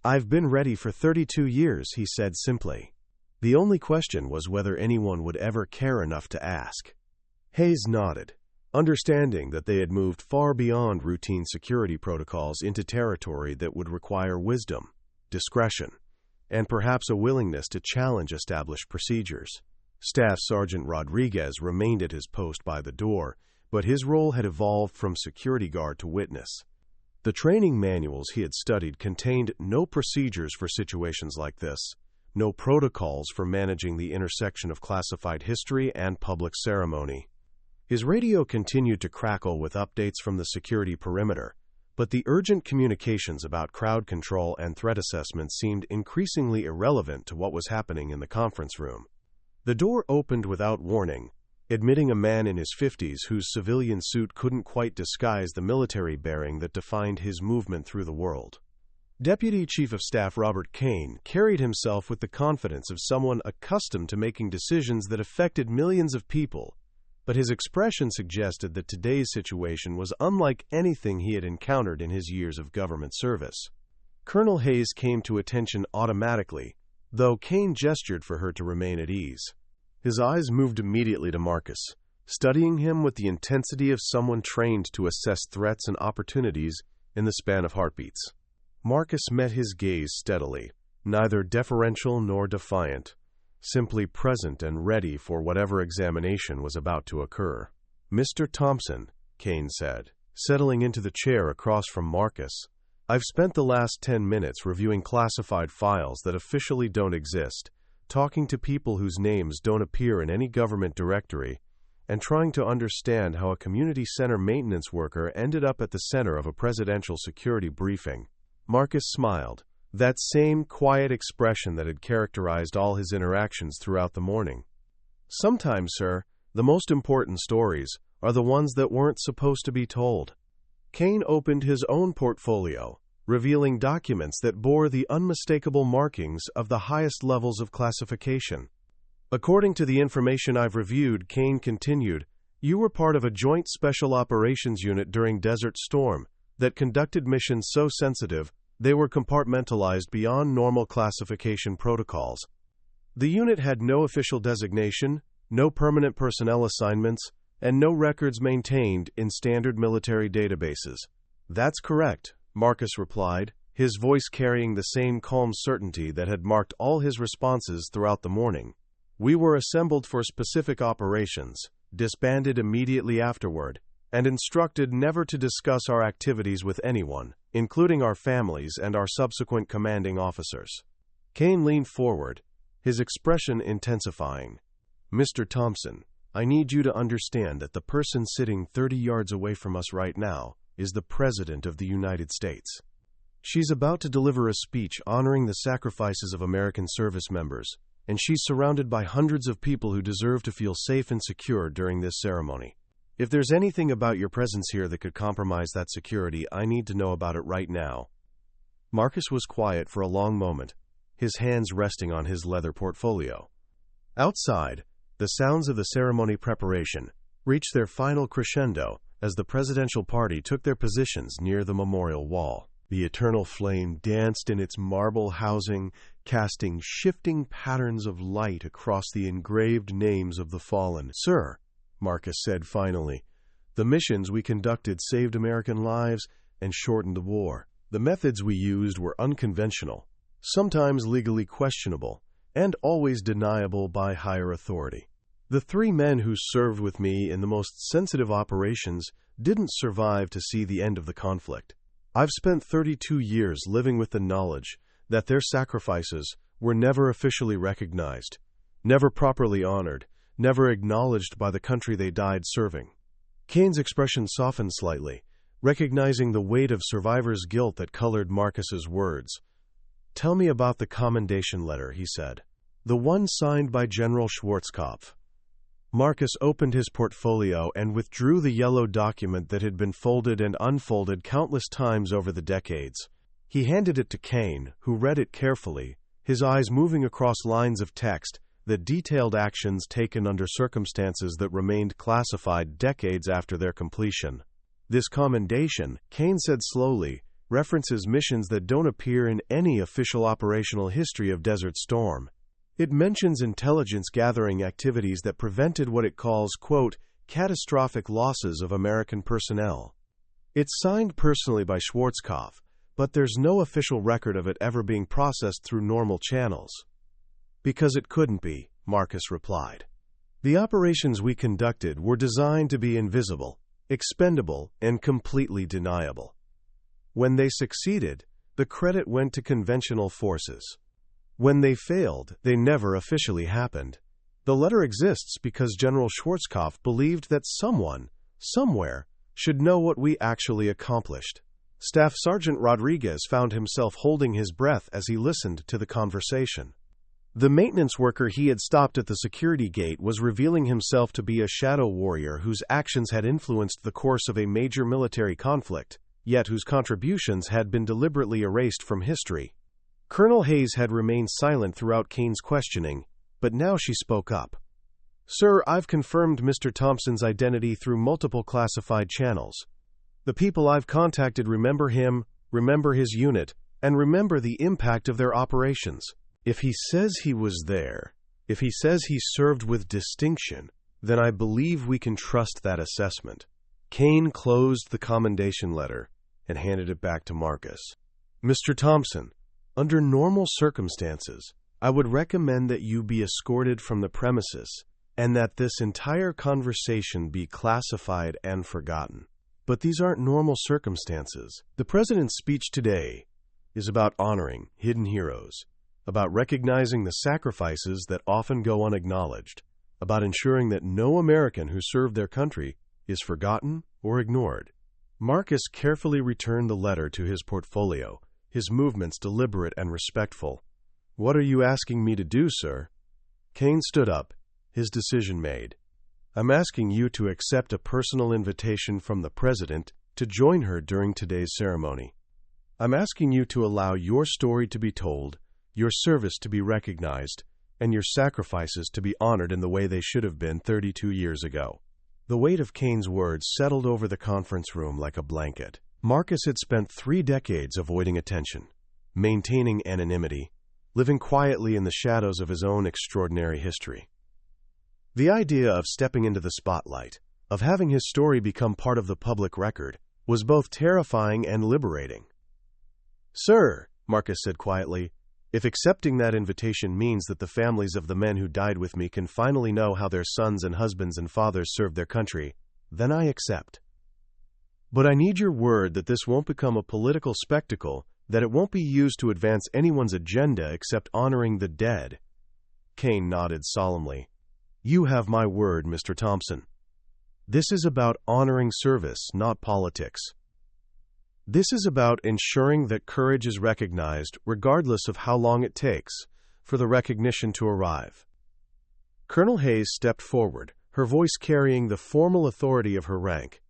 "I've been ready for 32 years, he said simply. The only question was whether anyone would ever care enough to ask. Hayes nodded, understanding that they had moved far beyond routine security protocols into territory that would require wisdom, discretion, and perhaps a willingness to challenge established procedures. Staff Sergeant Rodriguez remained at his post by the door, but his role had evolved from security guard to witness. The training manuals he had studied contained no procedures for situations like this, no protocols for managing the intersection of classified history and public ceremony. His radio continued to crackle with updates from the security perimeter, but the urgent communications about crowd control and threat assessment seemed increasingly irrelevant to what was happening in the conference room. The door opened without warning, admitting a man in his 50s whose civilian suit couldn't quite disguise the military bearing that defined his movement through the world. Deputy Chief of Staff Robert Kane carried himself with the confidence of someone accustomed to making decisions that affected millions of people, but his expression suggested that today's situation was unlike anything he had encountered in his years of government service. Colonel Hayes came to attention automatically, though Kane gestured for her to remain at ease. His eyes moved immediately to Marcus, studying him with the intensity of someone trained to assess threats and opportunities in the span of heartbeats. Marcus met his gaze steadily, neither deferential nor defiant, simply present and ready for whatever examination was about to occur. "Mr. Thompson," Kane said, settling into the chair across from Marcus, "I've spent the last 10 minutes reviewing classified files that officially don't exist, talking to people whose names don't appear in any government directory, and trying to understand how a community center maintenance worker ended up at the center of a presidential security briefing." Marcus smiled, that same quiet expression that had characterized all his interactions throughout the morning. "Sometimes, sir, the most important stories are the ones that weren't supposed to be told." Kane opened his own portfolio, revealing documents that bore the unmistakable markings of the highest levels of classification. "According to the information I've reviewed," Kane continued, "you were part of a joint special operations unit during Desert Storm that conducted missions so sensitive they were compartmentalized beyond normal classification protocols. The unit had no official designation, no permanent personnel assignments, and no records maintained in standard military databases." "That's correct," Marcus replied, his voice carrying the same calm certainty that had marked all his responses throughout the morning. "We were assembled for specific operations, disbanded immediately afterward, and instructed never to discuss our activities with anyone, including our families and our subsequent commanding officers." Kane leaned forward, his expression intensifying. "Mr. Thompson, I need you to understand that the person sitting 30 yards away from us right now is the President of the United States. She's about to deliver a speech honoring the sacrifices of American service members, and she's surrounded by hundreds of people who deserve to feel safe and secure during this ceremony. If there's anything about your presence here that could compromise that security, I need to know about it right now." Marcus was quiet for a long moment, his hands resting on his leather portfolio. Outside, the sounds of the ceremony preparation reached their final crescendo as the presidential party took their positions near the memorial wall. The eternal flame danced in its marble housing, casting shifting patterns of light across the engraved names of the fallen. "Sir," Marcus said finally, "the missions we conducted saved American lives and shortened the war. The methods we used were unconventional, sometimes legally questionable, and always deniable by higher authority. The 3 men who served with me in the most sensitive operations didn't survive to see the end of the conflict. I've spent 32 years living with the knowledge that their sacrifices were never officially recognized, never properly honored, never acknowledged by the country they died serving." Kane's expression softened slightly, recognizing the weight of survivor's guilt that colored Marcus's words. "Tell me about the commendation letter," he said. "The one signed by General Schwarzkopf." Marcus opened his portfolio and withdrew the yellow document that had been folded and unfolded countless times over the decades. He handed it to Kane, who read it carefully, his eyes moving across lines of text that detailed actions taken under circumstances that remained classified decades after their completion. This commendation, Kane said slowly, references missions that don't appear in any official operational history of Desert Storm. It mentions intelligence-gathering activities that prevented what it calls, quote, catastrophic losses of American personnel. It's signed personally by Schwarzkopf, but there's no official record of it ever being processed through normal channels. Because it couldn't be, Marcus replied. The operations we conducted were designed to be invisible, expendable, and completely deniable. When they succeeded, the credit went to conventional forces. When they failed, they never officially happened. The letter exists because General Schwarzkopf believed that someone, somewhere, should know what we actually accomplished. Staff Sergeant Rodriguez found himself holding his breath as he listened to the conversation. The maintenance worker he had stopped at the security gate was revealing himself to be a shadow warrior whose actions had influenced the course of a major military conflict, yet whose contributions had been deliberately erased from history. Colonel Hayes had remained silent throughout Kane's questioning, but now she spoke up. Sir, I've confirmed Mr. Thompson's identity through multiple classified channels. The people I've contacted remember him, remember his unit, and remember the impact of their operations. If he says he was there, if he says he served with distinction, then I believe we can trust that assessment. Kane closed the commendation letter and handed it back to Marcus. Mr. Thompson, under normal circumstances, I would recommend that you be escorted from the premises and that this entire conversation be classified and forgotten. But these aren't normal circumstances. The President's speech today is about honoring hidden heroes, about recognizing the sacrifices that often go unacknowledged, about ensuring that no American who served their country is forgotten or ignored. Marcus carefully returned the letter to his portfolio, his movements deliberate and respectful. What are you asking me to do, sir? Kane stood up, his decision made. I'm asking you to accept a personal invitation from the President to join her during today's ceremony. I'm asking you to allow your story to be told, your service to be recognized, and your sacrifices to be honored in the way they should have been 32 years ago. The weight of Kane's words settled over the conference room like a blanket. Marcus had spent 3 decades avoiding attention, maintaining anonymity, living quietly in the shadows of his own extraordinary history. The idea of stepping into the spotlight, of having his story become part of the public record, was both terrifying and liberating. Sir, Marcus said quietly, if accepting that invitation means that the families of the men who died with me can finally know how their sons and husbands and fathers served their country, then I accept. But I need your word that this won't become a political spectacle, that it won't be used to advance anyone's agenda except honoring the dead. Kane nodded solemnly. You have my word, Mr. Thompson. This is about honoring service, not politics. This is about ensuring that courage is recognized, regardless of how long it takes, for the recognition to arrive. Colonel Hayes stepped forward, her voice carrying the formal authority of her rank.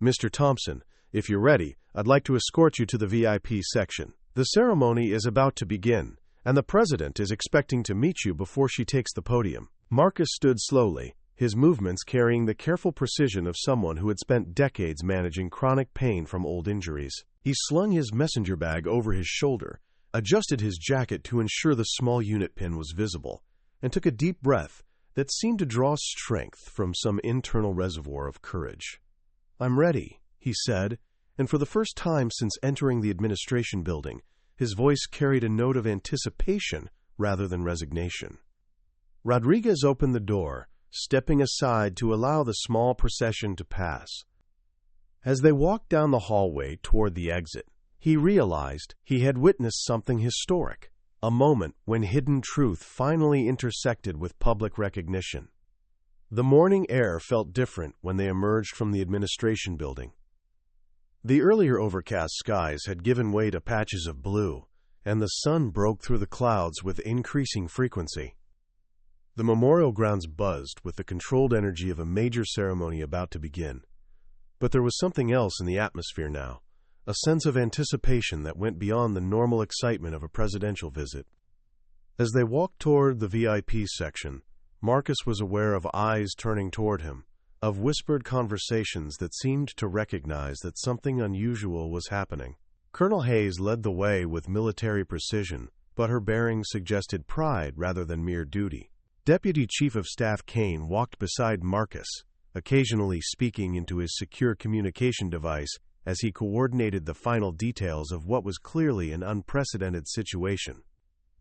Mr. Thompson, if you're ready, I'd like to escort you to the VIP section. The ceremony is about to begin, and the President is expecting to meet you before she takes the podium. Marcus stood slowly, his movements carrying the careful precision of someone who had spent decades managing chronic pain from old injuries. He slung his messenger bag over his shoulder, adjusted his jacket to ensure the small unit pin was visible, and took a deep breath that seemed to draw strength from some internal reservoir of courage. I'm ready, he said, and for the first time since entering the administration building, his voice carried a note of anticipation rather than resignation. Rodriguez opened the door, stepping aside to allow the small procession to pass. As they walked down the hallway toward the exit, he realized he had witnessed something historic, a moment when hidden truth finally intersected with public recognition. The morning air felt different when they emerged from the administration building. The earlier overcast skies had given way to patches of blue, and the sun broke through the clouds with increasing frequency. The memorial grounds buzzed with the controlled energy of a major ceremony about to begin. But there was something else in the atmosphere now, a sense of anticipation that went beyond the normal excitement of a presidential visit. As they walked toward the VIP section, Marcus was aware of eyes turning toward him, of whispered conversations that seemed to recognize that something unusual was happening. Colonel Hayes led the way with military precision, but her bearing suggested pride rather than mere duty. Deputy Chief of Staff Kane walked beside Marcus, occasionally speaking into his secure communication device as he coordinated the final details of what was clearly an unprecedented situation.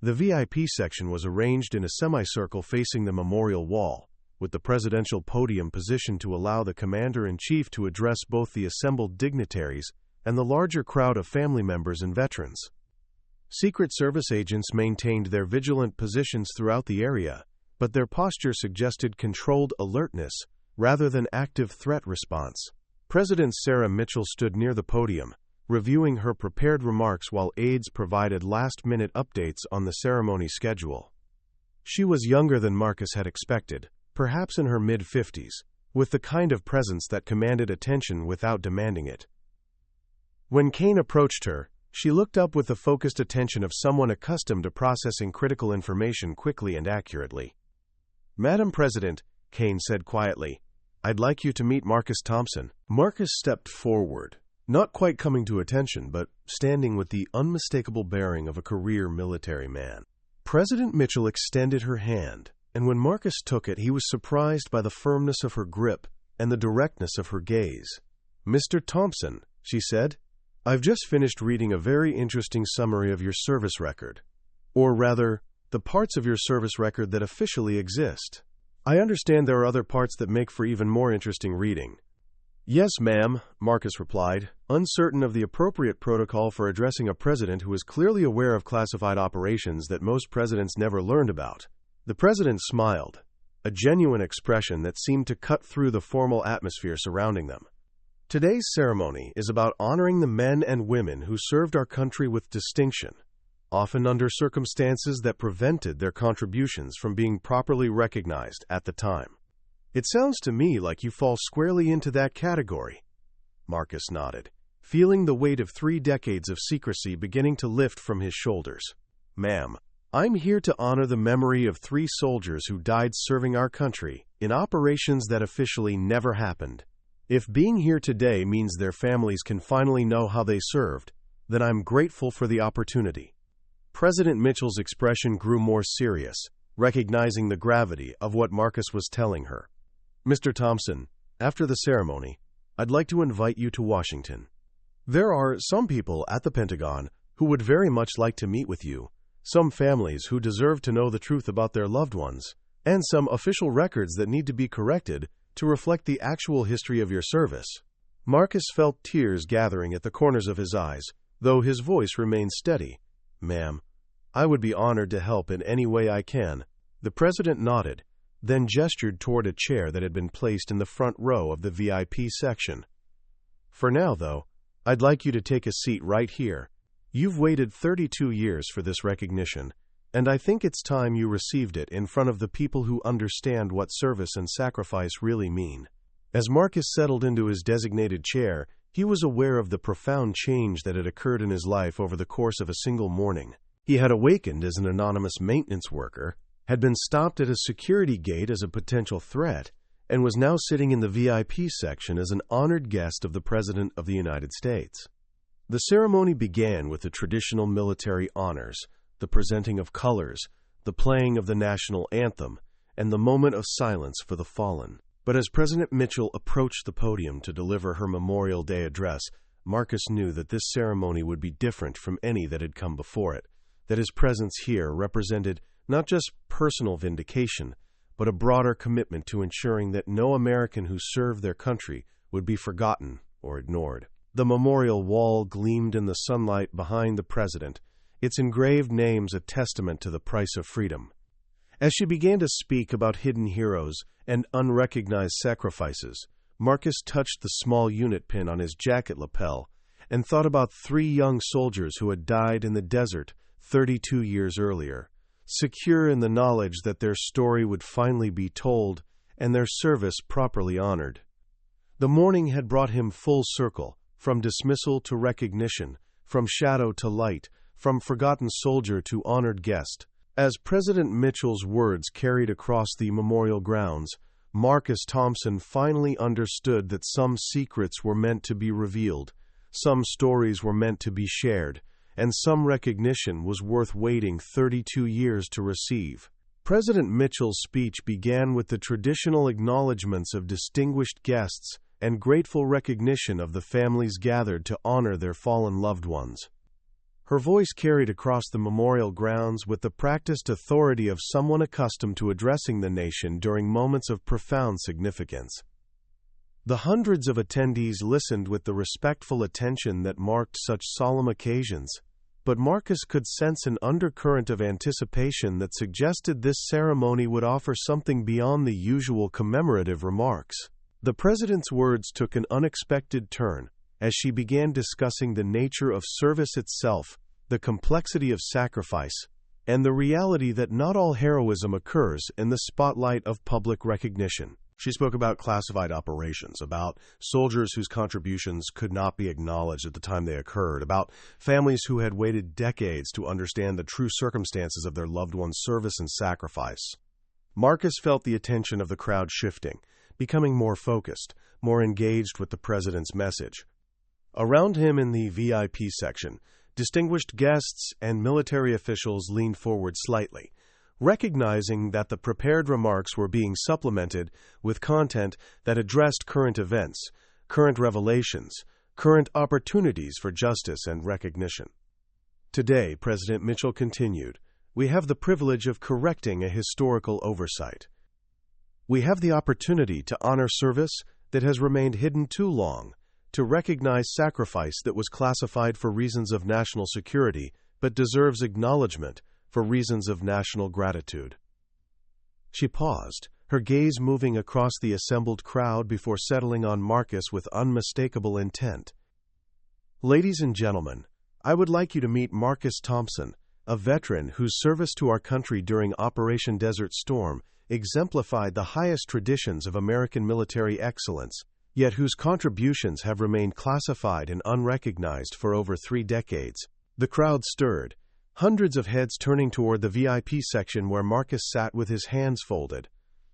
The VIP section was arranged in a semicircle facing the memorial wall, with the presidential podium positioned to allow the commander-in-chief to address both the assembled dignitaries and the larger crowd of family members and veterans. Secret Service agents maintained their vigilant positions throughout the area, but their posture suggested controlled alertness rather than active threat response. President Sarah Mitchell stood near the podium, reviewing her prepared remarks while aides provided last-minute updates on the ceremony schedule. She was younger than Marcus had expected, perhaps in her mid-50s, with the kind of presence that commanded attention without demanding it. When Kane approached her, she looked up with the focused attention of someone accustomed to processing critical information quickly and accurately. "Madam President," Kane said quietly, "I'd like you to meet Marcus Thompson." Marcus stepped forward, not quite coming to attention, but standing with the unmistakable bearing of a career military man. President Mitchell extended her hand, and when Marcus took it, he was surprised by the firmness of her grip and the directness of her gaze. "Mr. Thompson," she said, "I've just finished reading a very interesting summary of your service record. Or rather, the parts of your service record that officially exist. I understand there are other parts that make for even more interesting reading." "Yes, ma'am," Marcus replied, uncertain of the appropriate protocol for addressing a president who is clearly aware of classified operations that most presidents never learned about. The president smiled, a genuine expression that seemed to cut through the formal atmosphere surrounding them. "Today's ceremony is about honoring the men and women who served our country with distinction, often under circumstances that prevented their contributions from being properly recognized at the time." "It sounds to me like you fall squarely into that category." Marcus nodded, feeling the weight of 3 decades of secrecy beginning to lift from his shoulders. "Ma'am, I'm here to honor the memory of 3 soldiers who died serving our country in operations that officially never happened. If being here today means their families can finally know how they served, then I'm grateful for the opportunity." President Mitchell's expression grew more serious, recognizing the gravity of what Marcus was telling her. "Mr. Thompson, after the ceremony, I'd like to invite you to Washington. There are some people at the Pentagon who would very much like to meet with you, some families who deserve to know the truth about their loved ones, and some official records that need to be corrected to reflect the actual history of your service." Marcus felt tears gathering at the corners of his eyes, though his voice remained steady. "Ma'am, I would be honored to help in any way I can." The president nodded, then gestured toward a chair that had been placed in the front row of the VIP section. "For now, though, I'd like you to take a seat right here. You've waited 32 years for this recognition, and I think it's time you received it in front of the people who understand what service and sacrifice really mean." As Marcus settled into his designated chair, he was aware of the profound change that had occurred in his life over the course of a single morning. He had awakened as an anonymous maintenance worker, had been stopped at a security gate as a potential threat, and was now sitting in the VIP section as an honored guest of the President of the United States. The ceremony began with the traditional military honors, the presenting of colors, the playing of the national anthem, and the moment of silence for the fallen. But as President Mitchell approached the podium to deliver her Memorial Day address, Marcus knew that this ceremony would be different from any that had come before it, that his presence here represented not just personal vindication, but a broader commitment to ensuring that no American who served their country would be forgotten or ignored. The memorial wall gleamed in the sunlight behind the president, its engraved names a testament to the price of freedom. As she began to speak about hidden heroes and unrecognized sacrifices, Marcus touched the small unit pin on his jacket lapel and thought about 3 young soldiers who had died in the desert 32 years earlier, secure in the knowledge that their story would finally be told and their service properly honored. The morning had brought him full circle, from dismissal to recognition, from shadow to light, from forgotten soldier to honored guest, As President Mitchell's words carried across the memorial grounds, Marcus Thompson finally understood that some secrets were meant to be revealed, some stories were meant to be shared, and some recognition was worth waiting 32 years to receive. President Mitchell's speech began with the traditional acknowledgments of distinguished guests and grateful recognition of the families gathered to honor their fallen loved ones. Her voice carried across the memorial grounds with the practiced authority of someone accustomed to addressing the nation during moments of profound significance. The hundreds of attendees listened with the respectful attention that marked such solemn occasions, but Marcus could sense an undercurrent of anticipation that suggested this ceremony would offer something beyond the usual commemorative remarks. The president's words took an unexpected turn as she began discussing the nature of service itself, the complexity of sacrifice, and the reality that not all heroism occurs in the spotlight of public recognition. She spoke about classified operations, about soldiers whose contributions could not be acknowledged at the time they occurred, about families who had waited decades to understand the true circumstances of their loved one's service and sacrifice. Marcus felt the attention of the crowd shifting, becoming more focused, more engaged with the president's message. Around him in the VIP section, distinguished guests and military officials leaned forward slightly, recognizing that the prepared remarks were being supplemented with content that addressed current events, current revelations, current opportunities for justice and recognition. Today, President Mitchell continued, we have the privilege of correcting a historical oversight. We have the opportunity to honor service that has remained hidden too long, to recognize sacrifice that was classified for reasons of national security but deserves acknowledgement for reasons of national gratitude. She paused, her gaze moving across the assembled crowd before settling on Marcus with unmistakable intent. Ladies and gentlemen, I would like you to meet Marcus Thompson, a veteran whose service to our country during Operation Desert Storm exemplified the highest traditions of American military excellence, yet whose contributions have remained classified and unrecognized for over 3 decades. The crowd stirred, hundreds of heads turning toward the VIP section where Marcus sat with his hands folded,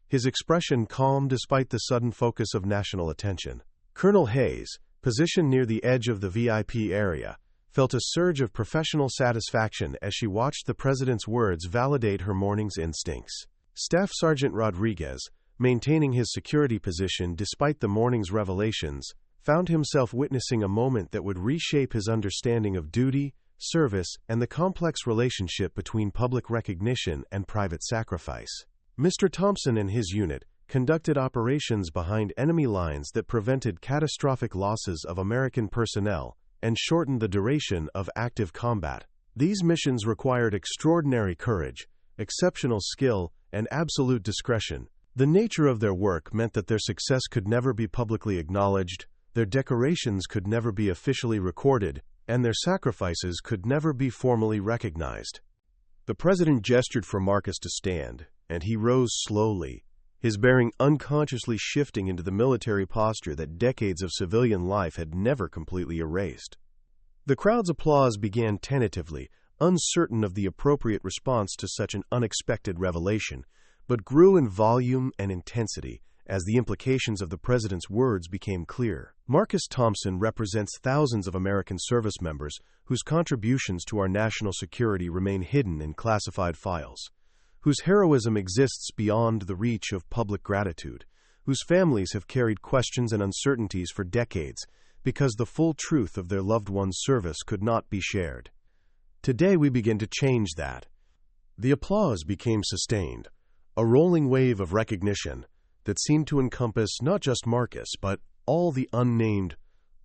his expression calm despite the sudden focus of national attention. Colonel Hayes, positioned near the edge of the VIP area, felt a surge of professional satisfaction as she watched the president's words validate her morning's instincts. Staff Sergeant Rodriguez, maintaining his security position despite the morning's revelations, found himself witnessing a moment that would reshape his understanding of duty, service, and the complex relationship between public recognition and private sacrifice. Mr. Thompson and his unit conducted operations behind enemy lines that prevented catastrophic losses of American personnel and shortened the duration of active combat. These missions required extraordinary courage, exceptional skill, and absolute discretion. The nature of their work meant that their success could never be publicly acknowledged, their decorations could never be officially recorded, and their sacrifices could never be formally recognized. The president gestured for Marcus to stand, and he rose slowly, his bearing unconsciously shifting into the military posture that decades of civilian life had never completely erased. The crowd's applause began tentatively, uncertain of the appropriate response to such an unexpected revelation, but grew in volume and intensity as the implications of the president's words became clear. Marcus Thompson represents thousands of American service members whose contributions to our national security remain hidden in classified files, whose heroism exists beyond the reach of public gratitude, whose families have carried questions and uncertainties for decades because the full truth of their loved one's service could not be shared. Today we begin to change that. The applause became sustained, a rolling wave of recognition that seemed to encompass not just Marcus, but all the unnamed,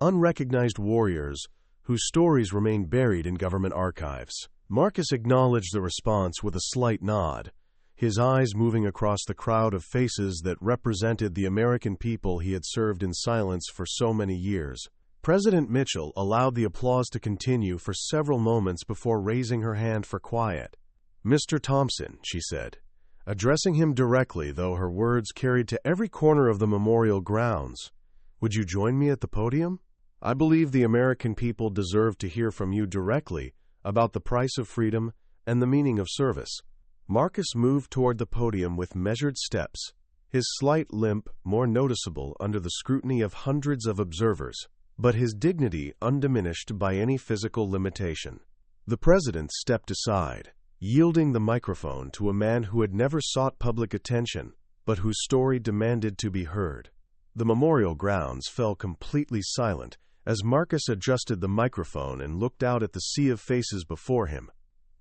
unrecognized warriors whose stories remain buried in government archives. Marcus acknowledged the response with a slight nod, his eyes moving across the crowd of faces that represented the American people he had served in silence for so many years. President Mitchell allowed the applause to continue for several moments before raising her hand for quiet. "Mr. Thompson," she said, addressing him directly, though her words carried to every corner of the memorial grounds, "would you join me at the podium? I believe the American people deserve to hear from you directly about the price of freedom and the meaning of service." Marcus moved toward the podium with measured steps, his slight limp more noticeable under the scrutiny of hundreds of observers, but his dignity undiminished by any physical limitation. The president stepped aside, yielding the microphone to a man who had never sought public attention, but whose story demanded to be heard. The memorial grounds fell completely silent as Marcus adjusted the microphone and looked out at the sea of faces before him.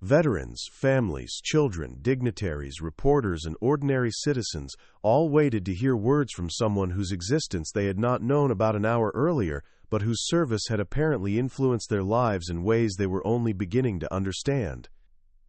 Veterans, families, children, dignitaries, reporters, and ordinary citizens all waited to hear words from someone whose existence they had not known about an hour earlier, but whose service had apparently influenced their lives in ways they were only beginning to understand.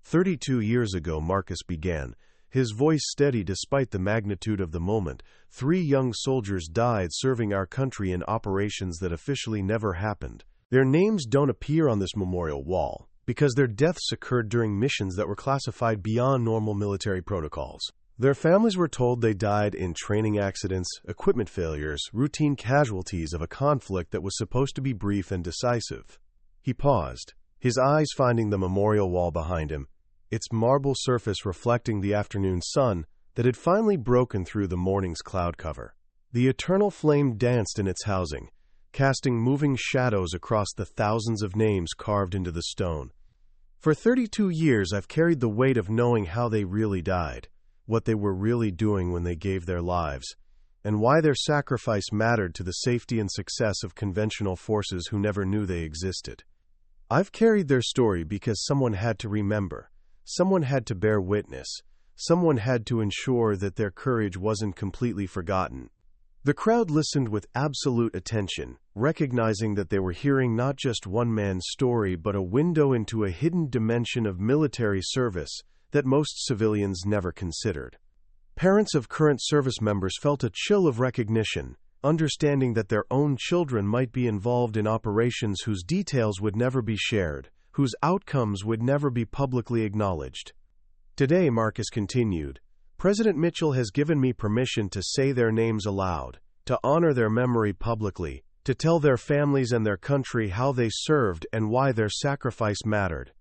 32 years ago, Marcus began, his voice steady despite the magnitude of the moment. 3 young soldiers died serving our country in operations that officially never happened. Their names don't appear on this memorial wall, because their deaths occurred during missions that were classified beyond normal military protocols. Their families were told they died in training accidents, equipment failures, routine casualties of a conflict that was supposed to be brief and decisive. He paused, his eyes finding the memorial wall behind him, its marble surface reflecting the afternoon sun that had finally broken through the morning's cloud cover. The eternal flame danced in its housing, casting moving shadows across the thousands of names carved into the stone. For 32 years I've carried the weight of knowing how they really died, what they were really doing when they gave their lives, and why their sacrifice mattered to the safety and success of conventional forces who never knew they existed. I've carried their story because someone had to remember, someone had to bear witness, someone had to ensure that their courage wasn't completely forgotten. The crowd listened with absolute attention, recognizing that they were hearing not just one man's story but a window into a hidden dimension of military service that most civilians never considered. Parents of current service members felt a chill of recognition, understanding that their own children might be involved in operations whose details would never be shared, whose outcomes would never be publicly acknowledged. Today, Marcus continued, President Mitchell has given me permission to say their names aloud, to honor their memory publicly, to tell their families and their country how they served and why their sacrifice mattered.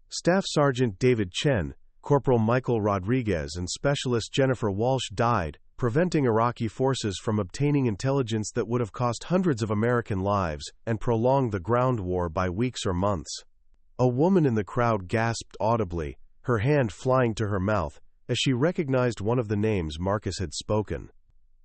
Staff Sergeant David Chen, Corporal Michael Rodriguez, and Specialist Jennifer Walsh died, preventing Iraqi forces from obtaining intelligence that would have cost hundreds of American lives and prolonged the ground war by weeks or months. A woman in the crowd gasped audibly, her hand flying to her mouth, as she recognized one of the names Marcus had spoken.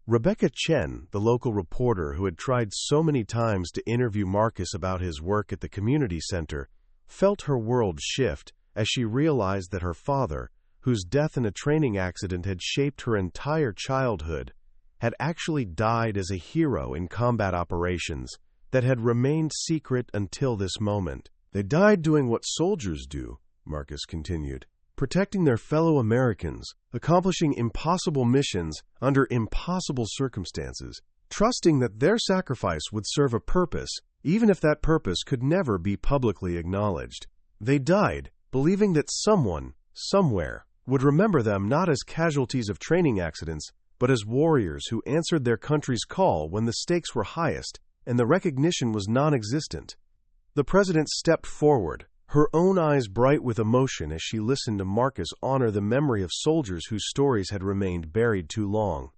Rebecca Chen, the local reporter who had tried so many times to interview Marcus about his work at the community center, felt her world shift as she realized that her father, whose death in a training accident had shaped her entire childhood, had actually died as a hero in combat operations that had remained secret until this moment. They died doing what soldiers do, Marcus continued, protecting their fellow Americans, accomplishing impossible missions under impossible circumstances, trusting that their sacrifice would serve a purpose, even if that purpose could never be publicly acknowledged. They died, believing that someone, somewhere, would remember them not as casualties of training accidents, but as warriors who answered their country's call when the stakes were highest and the recognition was non-existent. The president stepped forward, her own eyes bright with emotion as she listened to Marcus honor the memory of soldiers whose stories had remained buried too long.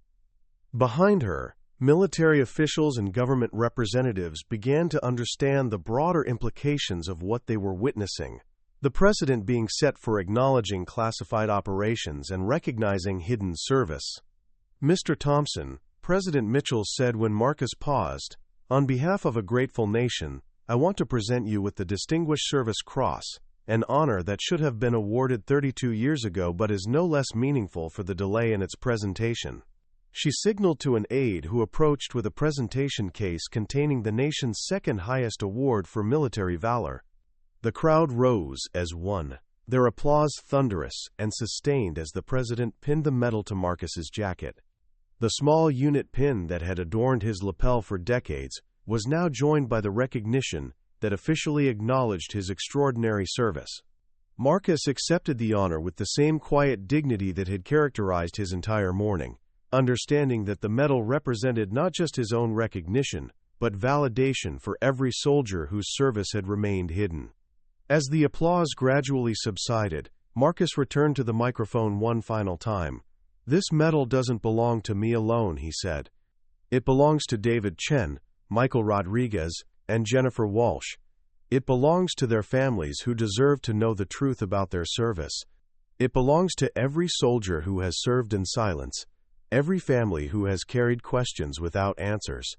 Behind her, military officials and government representatives began to understand the broader implications of what they were witnessing, the precedent being set for acknowledging classified operations and recognizing hidden service. Mr. Thompson, President Mitchell said when Marcus paused, "On behalf of a grateful nation, I want to present you with the Distinguished Service Cross, an honor that should have been awarded 32 years ago but is no less meaningful for the delay in its presentation." She signaled to an aide who approached with a presentation case containing the nation's second highest award for military valor. The crowd rose as one, their applause thunderous and sustained as the president pinned the medal to Marcus's jacket. The small unit pin that had adorned his lapel for decades was now joined by the recognition that officially acknowledged his extraordinary service. Marcus accepted the honor with the same quiet dignity that had characterized his entire morning, understanding that the medal represented not just his own recognition, but validation for every soldier whose service had remained hidden. As the applause gradually subsided, Marcus returned to the microphone one final time. "This medal doesn't belong to me alone," he said. "It belongs to David Chen, Michael Rodriguez, and Jennifer Walsh. It belongs to their families who deserve to know the truth about their service. It belongs to every soldier who has served in silence, every family who has carried questions without answers,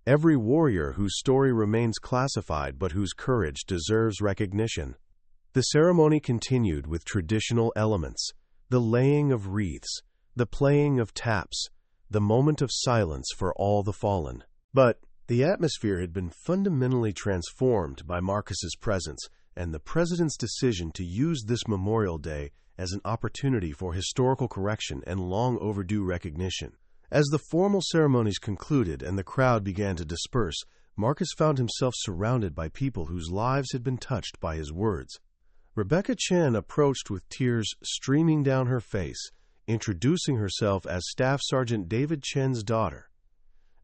every warrior whose story remains classified but whose courage deserves recognition." The ceremony continued with traditional elements: the laying of wreaths, the playing of taps, the moment of silence for all the fallen. But the atmosphere had been fundamentally transformed by Marcus's presence and the president's decision to use this Memorial Day as an opportunity for historical correction and long overdue recognition. As the formal ceremonies concluded and the crowd began to disperse, Marcus found himself surrounded by people whose lives had been touched by his words. Rebecca Chen approached with tears streaming down her face, introducing herself as Staff Sergeant David Chen's daughter,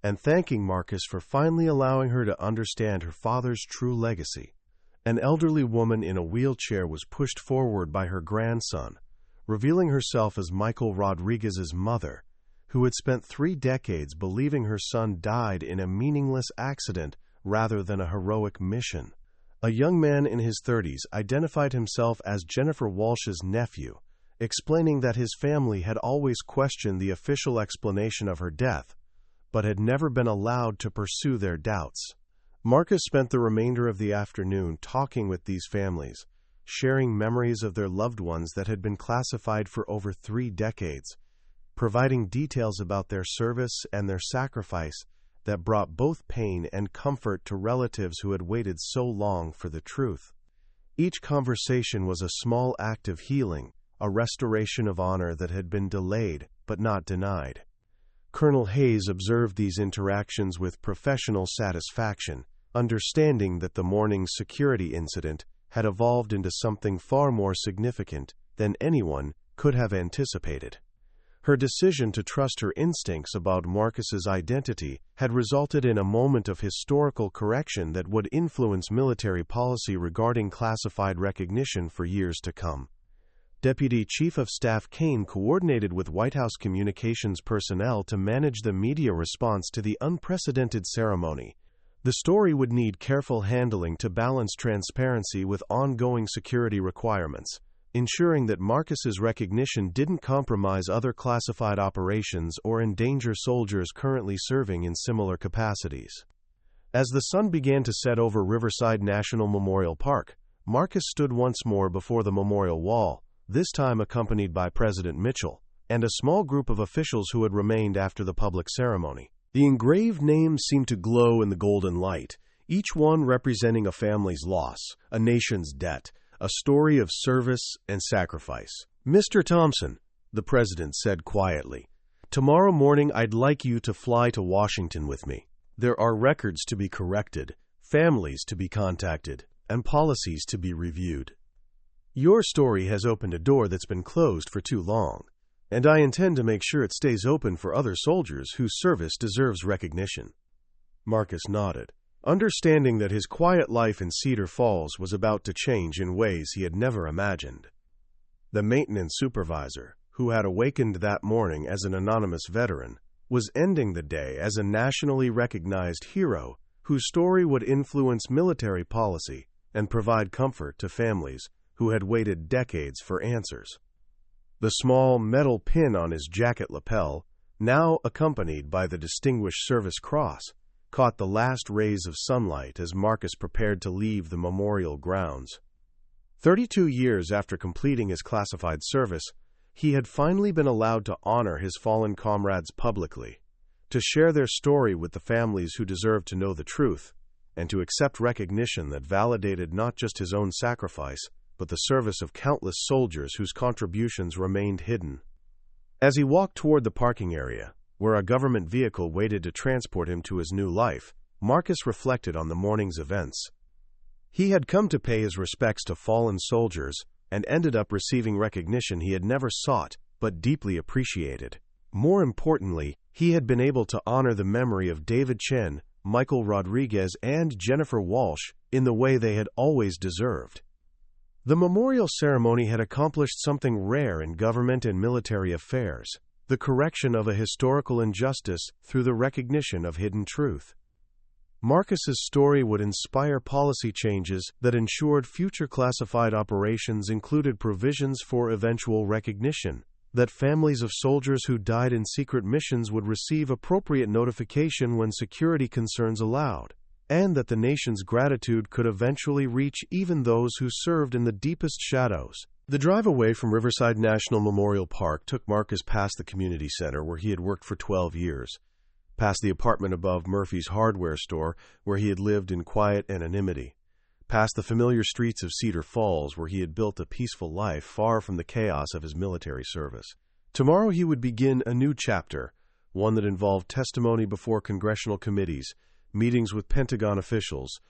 and thanking Marcus for finally allowing her to understand her father's true legacy. An elderly woman in a wheelchair was pushed forward by her grandson, revealing herself as Michael Rodriguez's mother, who had spent 3 decades believing her son died in a meaningless accident rather than a heroic mission. A young man in his 30s identified himself as Jennifer Walsh's nephew, explaining that his family had always questioned the official explanation of her death, but had never been allowed to pursue their doubts. Marcus spent the remainder of the afternoon talking with these families, sharing memories of their loved ones that had been classified for over 3 decades, providing details about their service and their sacrifice that brought both pain and comfort to relatives who had waited so long for the truth. Each conversation was a small act of healing, a restoration of honor that had been delayed but not denied. Colonel Hayes observed these interactions with professional satisfaction, understanding that the morning's security incident had evolved into something far more significant than anyone could have anticipated. Her decision to trust her instincts about Marcus's identity had resulted in a moment of historical correction that would influence military policy regarding classified recognition for years to come. Deputy Chief of Staff Kane coordinated with White House communications personnel to manage the media response to the unprecedented ceremony. The story would need careful handling to balance transparency with ongoing security requirements, ensuring that Marcus's recognition didn't compromise other classified operations or endanger soldiers currently serving in similar capacities. As the sun began to set over Riverside National Memorial Park, Marcus stood once more before the memorial wall, this time accompanied by President Mitchell and a small group of officials who had remained after the public ceremony. The engraved names seemed to glow in the golden light, each one representing a family's loss, a nation's debt, a story of service and sacrifice. "Mr. Thompson," the president said quietly, "tomorrow morning I'd like you to fly to Washington with me. There are records to be corrected, families to be contacted, and policies to be reviewed. Your story has opened a door that's been closed for too long, and I intend to make sure it stays open for other soldiers whose service deserves recognition." Marcus nodded, understanding that his quiet life in Cedar Falls was about to change in ways he had never imagined. The maintenance supervisor, who had awakened that morning as an anonymous veteran, was ending the day as a nationally recognized hero whose story would influence military policy and provide comfort to families who had waited decades for answers. The small metal pin on his jacket lapel, now accompanied by the Distinguished Service Cross, caught the last rays of sunlight as Marcus prepared to leave the memorial grounds. 32 years after completing his classified service, he had finally been allowed to honor his fallen comrades publicly, to share their story with the families who deserved to know the truth, and to accept recognition that validated not just his own sacrifice, but the service of countless soldiers whose contributions remained hidden. As he walked toward the parking area, where a government vehicle waited to transport him to his new life, Marcus reflected on the morning's events. He had come to pay his respects to fallen soldiers and ended up receiving recognition he had never sought but deeply appreciated. More importantly, he had been able to honor the memory of David Chen, Michael Rodriguez, and Jennifer Walsh in the way they had always deserved. The memorial ceremony had accomplished something rare in government and military affairs: the correction of a historical injustice through the recognition of hidden truth. Marcus's story would inspire policy changes that ensured future classified operations included provisions for eventual recognition, that families of soldiers who died in secret missions would receive appropriate notification when security concerns allowed, and that the nation's gratitude could eventually reach even those who served in the deepest shadows. The drive away from Riverside National Memorial Park took Marcus past the community center where he had worked for 12 years, past the apartment above Murphy's hardware store where he had lived in quiet anonymity, past the familiar streets of Cedar Falls where he had built a peaceful life far from the chaos of his military service. Tomorrow he would begin a new chapter, one that involved testimony before congressional committees, meetings with Pentagon officials,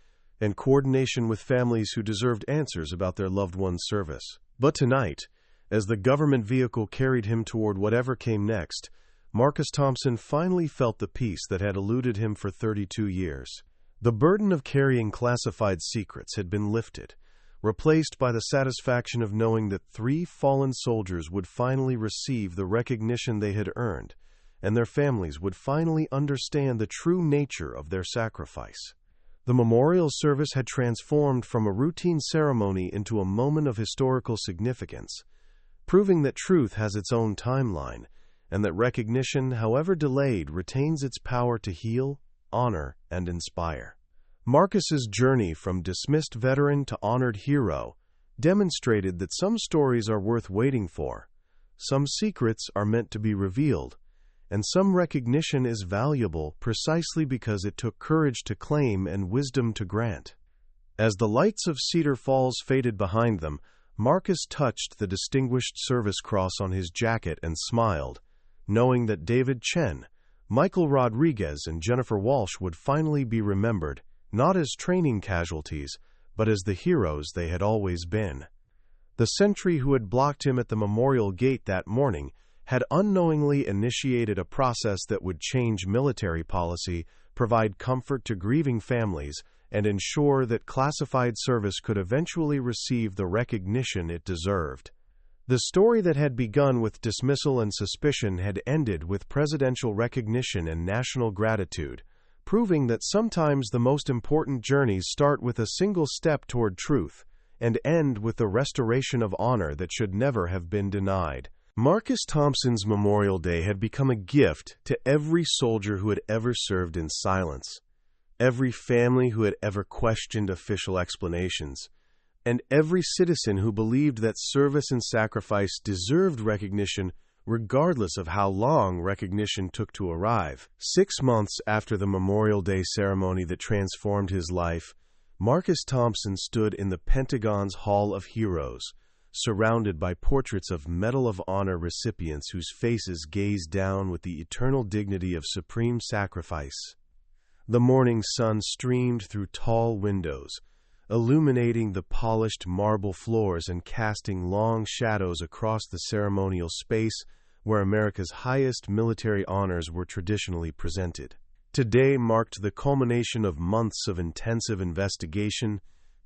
and coordination with families who deserved answers about their loved ones' service. But tonight, as the government vehicle carried him toward whatever came next, Marcus Thompson finally felt the peace that had eluded him for 32 years. The burden of carrying classified secrets had been lifted, replaced by the satisfaction of knowing that 3 fallen soldiers would finally receive the recognition they had earned, and their families would finally understand the true nature of their sacrifice. The memorial service had transformed from a routine ceremony into a moment of historical significance, proving that truth has its own timeline, and that recognition, however delayed, retains its power to heal, honor, and inspire. Marcus's journey from dismissed veteran to honored hero demonstrated that some stories are worth waiting for, some secrets are meant to be revealed, and some recognition is valuable precisely because it took courage to claim and wisdom to grant. As the lights of Cedar Falls faded behind them, Marcus touched the Distinguished Service Cross on his jacket and smiled, knowing that David Chen, Michael Rodriguez, and Jennifer Walsh would finally be remembered, not as training casualties, but as the heroes they had always been. The sentry who had blocked him at the memorial gate that morning had unknowingly initiated a process that would change military policy, provide comfort to grieving families, and ensure that classified service could eventually receive the recognition it deserved. The story that had begun with dismissal and suspicion had ended with presidential recognition and national gratitude, proving that sometimes the most important journeys start with a single step toward truth and end with the restoration of honor that should never have been denied. Marcus Thompson's Memorial Day had become a gift to every soldier who had ever served in silence, every family who had ever questioned official explanations, and every citizen who believed that service and sacrifice deserved recognition regardless of how long recognition took to arrive. 6 months after the Memorial Day ceremony that transformed his life, Marcus Thompson stood in the Pentagon's Hall of Heroes, surrounded by portraits of Medal of Honor recipients whose faces gazed down with the eternal dignity of supreme sacrifice. The morning sun streamed through tall windows, illuminating the polished marble floors and casting long shadows across the ceremonial space where America's highest military honors were traditionally presented. Today marked the culmination of months of intensive investigation,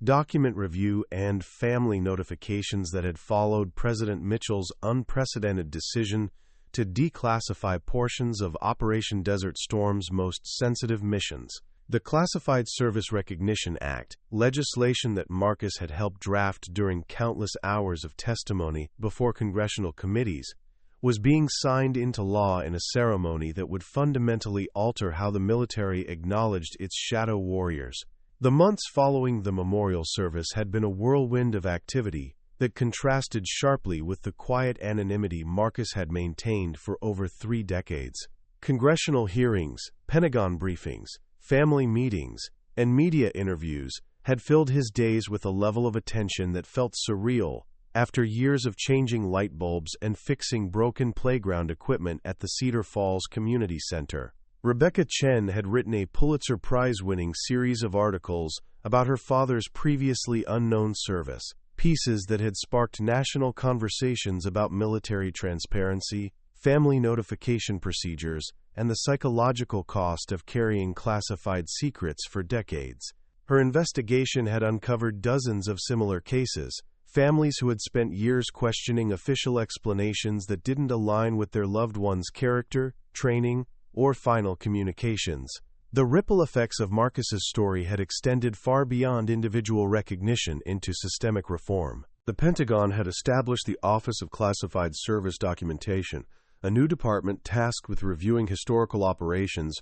document review, and family notifications that had followed President Mitchell's unprecedented decision to declassify portions of Operation Desert Storm's most sensitive missions. The Classified Service Recognition Act, legislation that Marcus had helped draft during countless hours of testimony before congressional committees, was being signed into law in a ceremony that would fundamentally alter how the military acknowledged its shadow warriors. The months following the memorial service had been a whirlwind of activity that contrasted sharply with the quiet anonymity Marcus had maintained for over 3 decades. Congressional hearings, Pentagon briefings, family meetings, and media interviews had filled his days with a level of attention that felt surreal after years of changing light bulbs and fixing broken playground equipment at the Cedar Falls Community Center. Rebecca Chen had written a Pulitzer Prize-winning series of articles about her father's previously unknown service, pieces that had sparked national conversations about military transparency, family notification procedures, and the psychological cost of carrying classified secrets for decades. Her investigation had uncovered dozens of similar cases, families who had spent years questioning official explanations that didn't align with their loved one's character, training, or final communications. The ripple effects of Marcus's story had extended far beyond individual recognition into systemic reform. The Pentagon had established the Office of Classified Service Documentation, a new department tasked with reviewing historical operations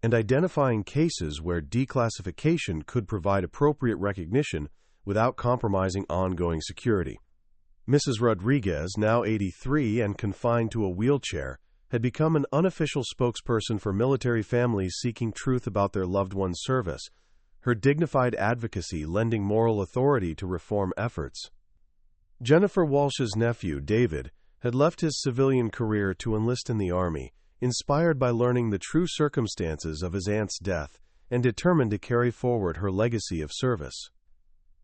and identifying cases where declassification could provide appropriate recognition without compromising ongoing security. Mrs. Rodriguez, now 83 and confined to a wheelchair, had become an unofficial spokesperson for military families seeking truth about their loved one's service, her dignified advocacy lending moral authority to reform efforts. Jennifer Walsh's nephew, David, had left his civilian career to enlist in the Army, inspired by learning the true circumstances of his aunt's death and determined to carry forward her legacy of service.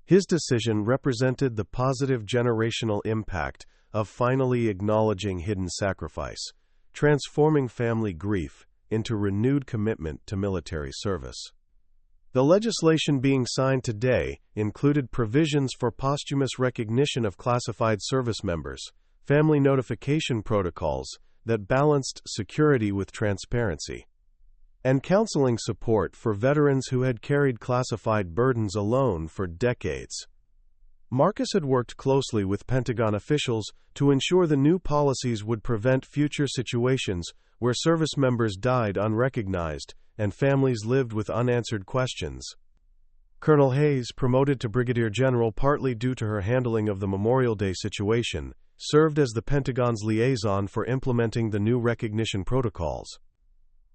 His decision represented the positive generational impact of finally acknowledging hidden sacrifice, transforming family grief into renewed commitment to military service. The legislation being signed today included provisions for posthumous recognition of classified service members, family notification protocols that balanced security with transparency, and counseling support for veterans who had carried classified burdens alone for decades. Marcus had worked closely with Pentagon officials to ensure the new policies would prevent future situations where service members died unrecognized and families lived with unanswered questions. Colonel Hayes, promoted to Brigadier General partly due to her handling of the Memorial Day situation, served as the Pentagon's liaison for implementing the new recognition protocols.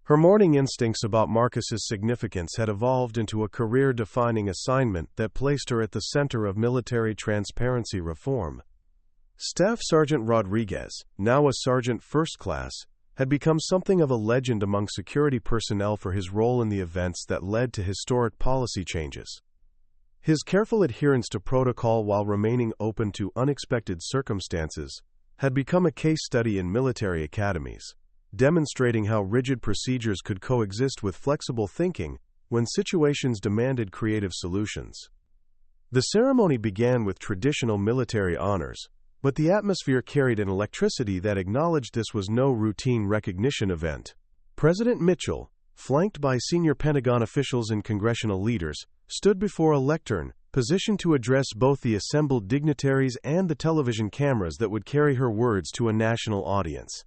Her morning instincts about Marcus's significance had evolved into a career-defining assignment that placed her at the center of military transparency reform. Staff Sergeant Rodriguez, now a Sergeant First Class, had become something of a legend among security personnel for his role in the events that led to historic policy changes. His careful adherence to protocol while remaining open to unexpected circumstances had become a case study in military academies, demonstrating how rigid procedures could coexist with flexible thinking when situations demanded creative solutions. The ceremony began with traditional military honors, but the atmosphere carried an electricity that acknowledged this was no routine recognition event. President Mitchell, flanked by senior Pentagon officials and congressional leaders, stood before a lectern, positioned to address both the assembled dignitaries and the television cameras that would carry her words to a national audience.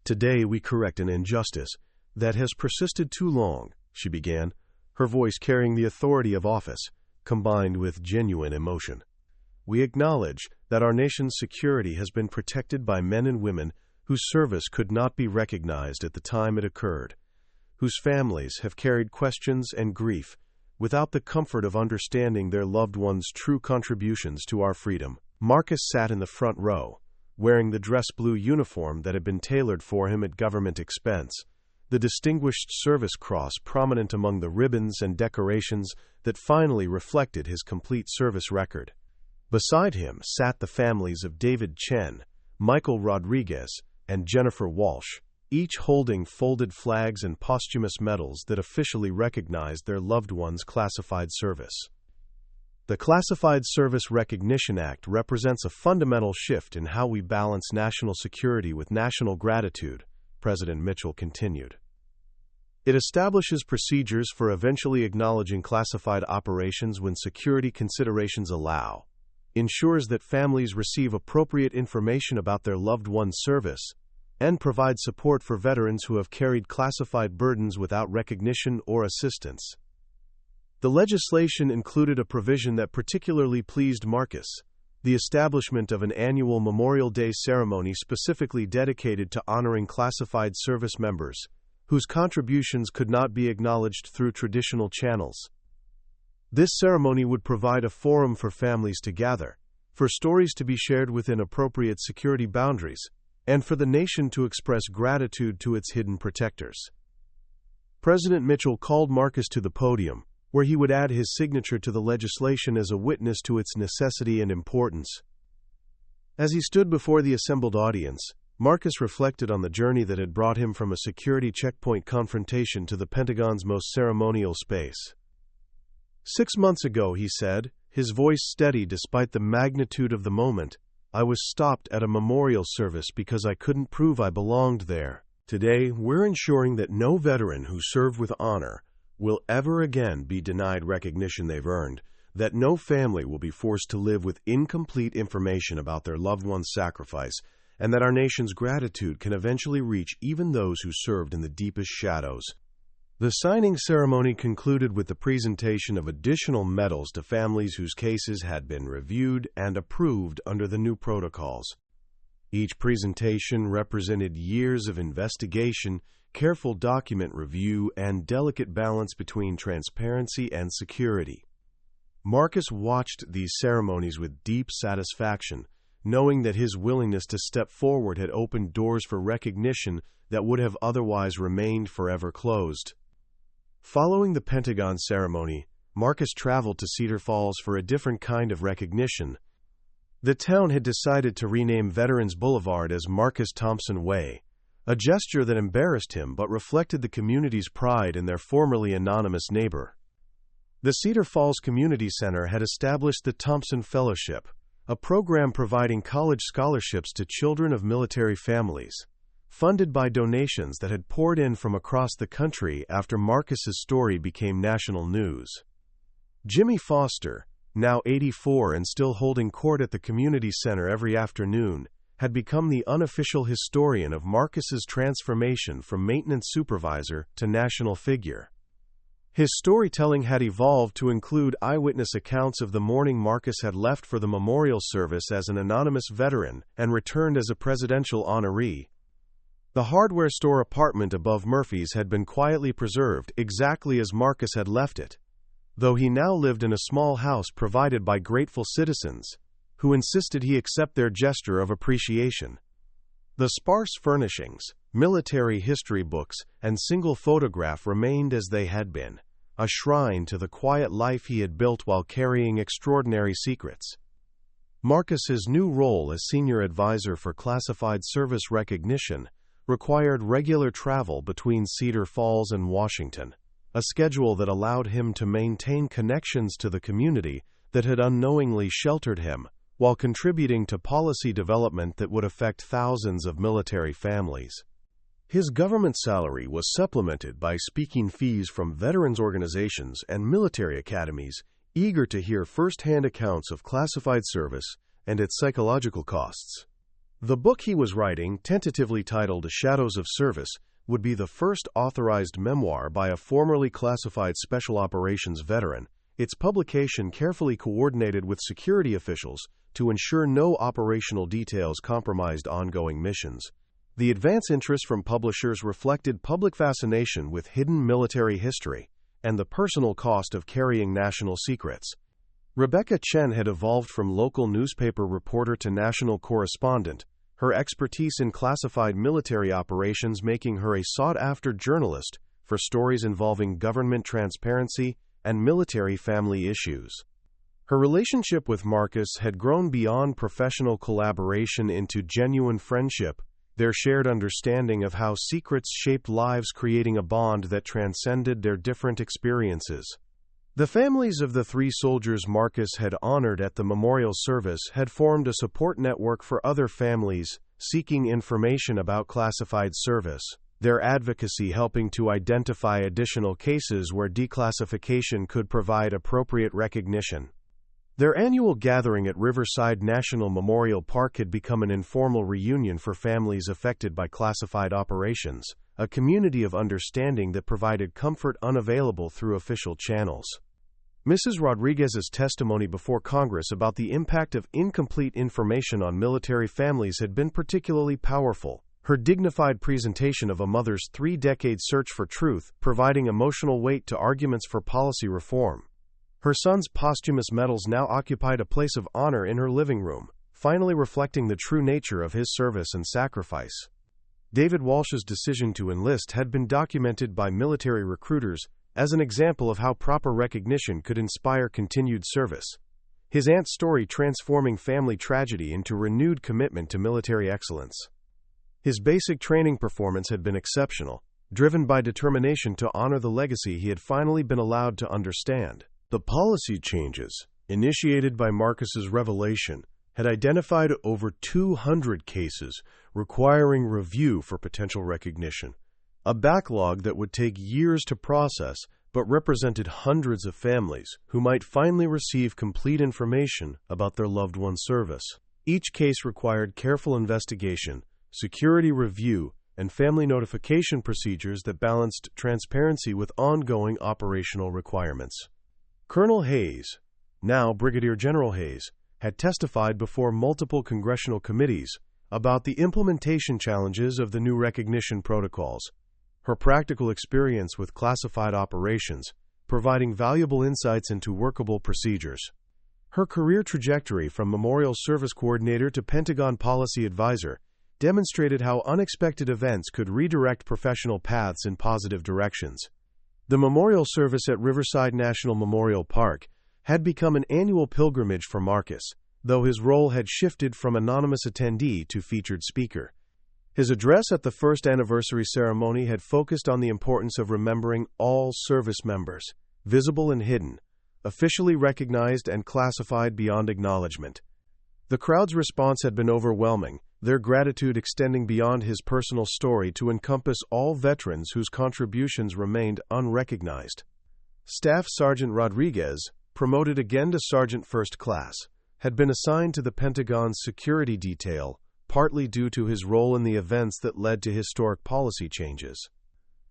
"Today we correct an injustice that has persisted too long," she began, her voice carrying the authority of office, combined with genuine emotion. "We acknowledge that our nation's security has been protected by men and women whose service could not be recognized at the time it occurred, whose families have carried questions and grief without the comfort of understanding their loved ones' true contributions to our freedom." Marcus sat in the front row, wearing the dress blue uniform that had been tailored for him at government expense, the Distinguished Service Cross prominent among the ribbons and decorations that finally reflected his complete service record. Beside him sat the families of David Chen, Michael Rodriguez, and Jennifer Walsh, each holding folded flags and posthumous medals that officially recognized their loved one's classified service. The Classified Service Recognition Act represents a fundamental shift in how we balance national security with national gratitude, President Mitchell continued. It establishes procedures for eventually acknowledging classified operations when security considerations allow, ensures that families receive appropriate information about their loved one's service, and provides support for veterans who have carried classified burdens without recognition or assistance. The legislation included a provision that particularly pleased Marcus: the establishment of an annual Memorial Day ceremony specifically dedicated to honoring classified service members, whose contributions could not be acknowledged through traditional channels. This ceremony would provide a forum for families to gather, for stories to be shared within appropriate security boundaries, and for the nation to express gratitude to its hidden protectors. President Mitchell called Marcus to the podium, where he would add his signature to the legislation as a witness to its necessity and importance. As he stood before the assembled audience, Marcus reflected on the journey that had brought him from a security checkpoint confrontation to the Pentagon's most ceremonial space. 6 months ago, he said, his voice steady despite the magnitude of the moment. "I was stopped at a memorial service because I couldn't prove I belonged there. Today, we're ensuring that no veteran who served with honor will ever again be denied recognition they've earned, that no family will be forced to live with incomplete information about their loved one's sacrifice, and that our nation's gratitude can eventually reach even those who served in the deepest shadows." The signing ceremony concluded with the presentation of additional medals to families whose cases had been reviewed and approved under the new protocols. Each presentation represented years of investigation, careful document review, and delicate balance between transparency and security. Marcus watched these ceremonies with deep satisfaction, knowing that his willingness to step forward had opened doors for recognition that would have otherwise remained forever closed. Following the Pentagon ceremony, Marcus traveled to Cedar Falls for a different kind of recognition. The town had decided to rename Veterans Boulevard as Marcus Thompson Way, a gesture that embarrassed him but reflected the community's pride in their formerly anonymous neighbor. The Cedar Falls Community Center had established the Thompson Fellowship, a program providing college scholarships to children of military families, funded by donations that had poured in from across the country after Marcus's story became national news. Jimmy Foster, now 84 and still holding court at the community center every afternoon, had become the unofficial historian of Marcus's transformation from maintenance supervisor to national figure. His storytelling had evolved to include eyewitness accounts of the morning Marcus had left for the memorial service as an anonymous veteran and returned as a presidential honoree. The hardware store apartment above Murphy's had been quietly preserved exactly as Marcus had left it, though he now lived in a small house provided by grateful citizens, who insisted he accept their gesture of appreciation. The sparse furnishings, military history books, and single photograph remained as they had been, a shrine to the quiet life he had built while carrying extraordinary secrets. Marcus's new role as senior advisor for classified service recognition required regular travel between Cedar Falls and Washington, a schedule that allowed him to maintain connections to the community that had unknowingly sheltered him, while contributing to policy development that would affect thousands of military families. His government salary was supplemented by speaking fees from veterans organizations and military academies eager to hear first-hand accounts of classified service and its psychological costs. The book he was writing, tentatively titled Shadows of Service, would be the first authorized memoir by a formerly classified special operations veteran, its publication carefully coordinated with security officials to ensure no operational details compromised ongoing missions. The advance interest from publishers reflected public fascination with hidden military history and the personal cost of carrying national secrets. Rebecca Chen had evolved from local newspaper reporter to national correspondent, her expertise in classified military operations making her a sought-after journalist for stories involving government transparency and military family issues. Her relationship with Marcus had grown beyond professional collaboration into genuine friendship, their shared understanding of how secrets shaped lives, creating a bond that transcended their different experiences. The families of the three soldiers Marcus had honored at the memorial service had formed a support network for other families seeking information about classified service, their advocacy helping to identify additional cases where declassification could provide appropriate recognition. Their annual gathering at Riverside National Memorial Park had become an informal reunion for families affected by classified operations, a community of understanding that provided comfort unavailable through official channels. Mrs. Rodriguez's testimony before Congress about the impact of incomplete information on military families had been particularly powerful, her dignified presentation of a mother's 3-decade search for truth providing emotional weight to arguments for policy reform. Her son's posthumous medals now occupied a place of honor in her living room, finally reflecting the true nature of his service and sacrifice. David Walsh's decision to enlist had been documented by military recruiters as an example of how proper recognition could inspire continued service. His aunt's story transforming family tragedy into renewed commitment to military excellence. His basic training performance had been exceptional, driven by determination to honor the legacy he had finally been allowed to understand. The policy changes, initiated by Marcus's revelation, had identified over 200 cases requiring review for potential recognition, a backlog that would take years to process but represented hundreds of families who might finally receive complete information about their loved one's service. Each case required careful investigation, security review, and family notification procedures that balanced transparency with ongoing operational requirements. Colonel Hayes, now Brigadier General Hayes, had testified before multiple congressional committees about the implementation challenges of the new recognition protocols. Her practical experience with classified operations, providing valuable insights into workable procedures. Her career trajectory from Memorial Service Coordinator to Pentagon Policy Advisor demonstrated how unexpected events could redirect professional paths in positive directions. The memorial service at Riverside National Memorial Park had become an annual pilgrimage for Marcus, though his role had shifted from anonymous attendee to featured speaker. His address at the first anniversary ceremony had focused on the importance of remembering all service members, visible and hidden, officially recognized and classified beyond acknowledgement. The crowd's response had been overwhelming, their gratitude extending beyond his personal story to encompass all veterans whose contributions remained unrecognized. Staff Sergeant Rodriguez, promoted again to Sergeant First Class, had been assigned to the Pentagon's security detail, partly due to his role in the events that led to historic policy changes.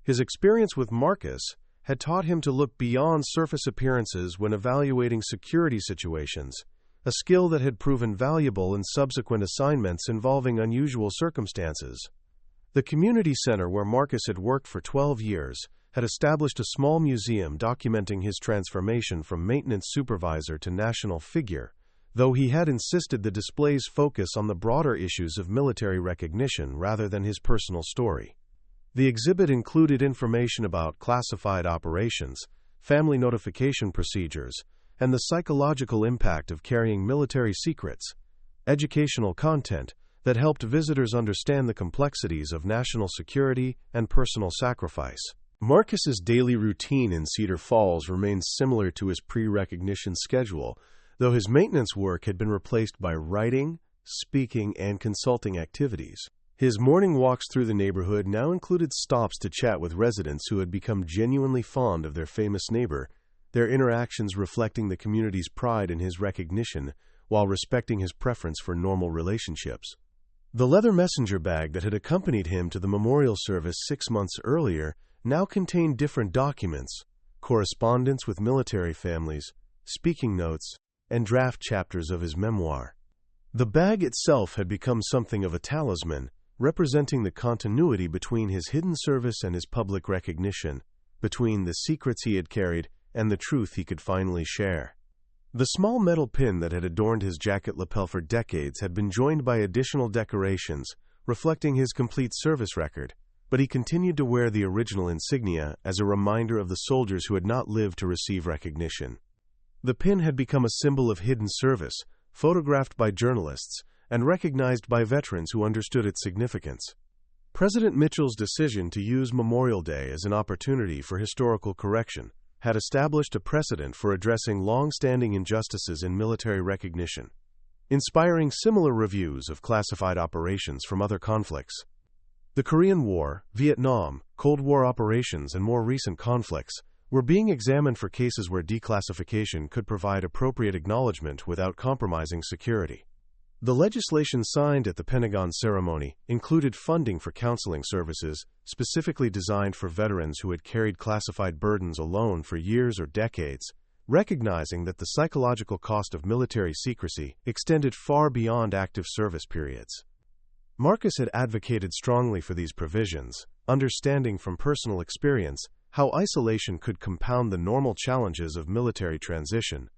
His experience with Marcus had taught him to look beyond surface appearances when evaluating security situations, a skill that had proven valuable in subsequent assignments involving unusual circumstances. The community center where Marcus had worked for 12 years had established a small museum documenting his transformation from maintenance supervisor to national figure, though he had insisted the displays focus on the broader issues of military recognition rather than his personal story. The exhibit included information about classified operations, family notification procedures, and the psychological impact of carrying military secrets, educational content that helped visitors understand the complexities of national security and personal sacrifice. Marcus's daily routine in Cedar Falls remained similar to his pre-recognition schedule, though his maintenance work had been replaced by writing, speaking, and consulting activities. His morning walks through the neighborhood now included stops to chat with residents who had become genuinely fond of their famous neighbor, their interactions reflecting the community's pride in his recognition while respecting his preference for normal relationships. The leather messenger bag that had accompanied him to the memorial service 6 months earlier now contained different documents, correspondence with military families, speaking notes, and draft chapters of his memoir. The bag itself had become something of a talisman, representing the continuity between his hidden service and his public recognition, between the secrets he had carried and the truth he could finally share. The small metal pin that had adorned his jacket lapel for decades had been joined by additional decorations, reflecting his complete service record, but he continued to wear the original insignia as a reminder of the soldiers who had not lived to receive recognition. The pin had become a symbol of hidden service, photographed by journalists, and recognized by veterans who understood its significance. President Mitchell's decision to use Memorial Day as an opportunity for historical correction had established a precedent for addressing long-standing injustices in military recognition, inspiring similar reviews of classified operations from other conflicts. The Korean War, Vietnam, Cold War operations, and more recent conflicts were being examined for cases where declassification could provide appropriate acknowledgement without compromising security. The legislation signed at the Pentagon ceremony included funding for counseling services specifically designed for veterans who had carried classified burdens alone for years or decades, recognizing that the psychological cost of military secrecy extended far beyond active service periods. Marcus had advocated strongly for these provisions, understanding from personal experience how isolation could compound the normal challenges of military transition.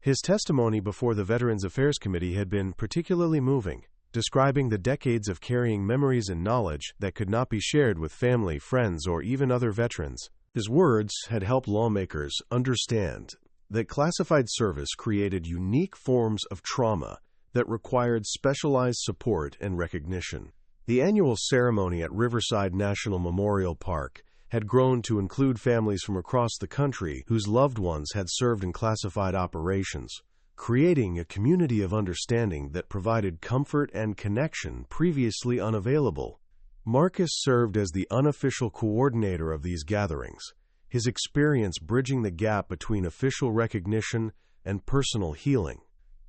His testimony before the Veterans Affairs Committee had been particularly moving, describing the decades of carrying memories and knowledge that could not be shared with family, friends, or even other veterans. His words had helped lawmakers understand that classified service created unique forms of trauma that required specialized support and recognition. The annual ceremony at Riverside National Memorial Park had grown to include families from across the country whose loved ones had served in classified operations, creating a community of understanding that provided comfort and connection previously unavailable. Marcus served as the unofficial coordinator of these gatherings, his experience bridging the gap between official recognition and personal healing.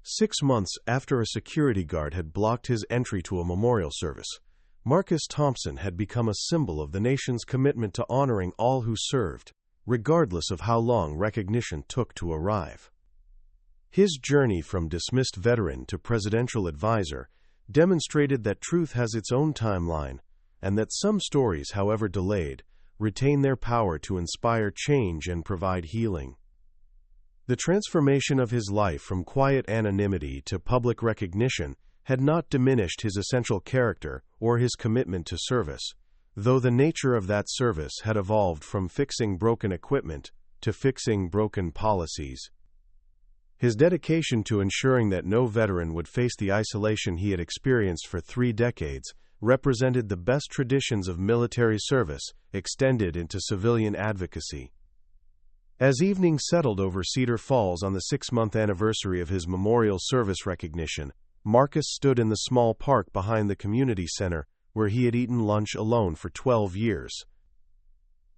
6 months after a security guard had blocked his entry to a memorial service, Marcus Thompson had become a symbol of the nation's commitment to honoring all who served, regardless of how long recognition took to arrive. His journey from dismissed veteran to presidential advisor demonstrated that truth has its own timeline, and that some stories, however delayed, retain their power to inspire change and provide healing. The transformation of his life from quiet anonymity to public recognition had not diminished his essential character or his commitment to service, though the nature of that service had evolved from fixing broken equipment to fixing broken policies. His dedication to ensuring that no veteran would face the isolation he had experienced for 3 decades represented the best traditions of military service extended into civilian advocacy. As evening settled over Cedar Falls on the 6-month anniversary of his memorial service recognition, Marcus stood in the small park behind the community center where he had eaten lunch alone for 12 years.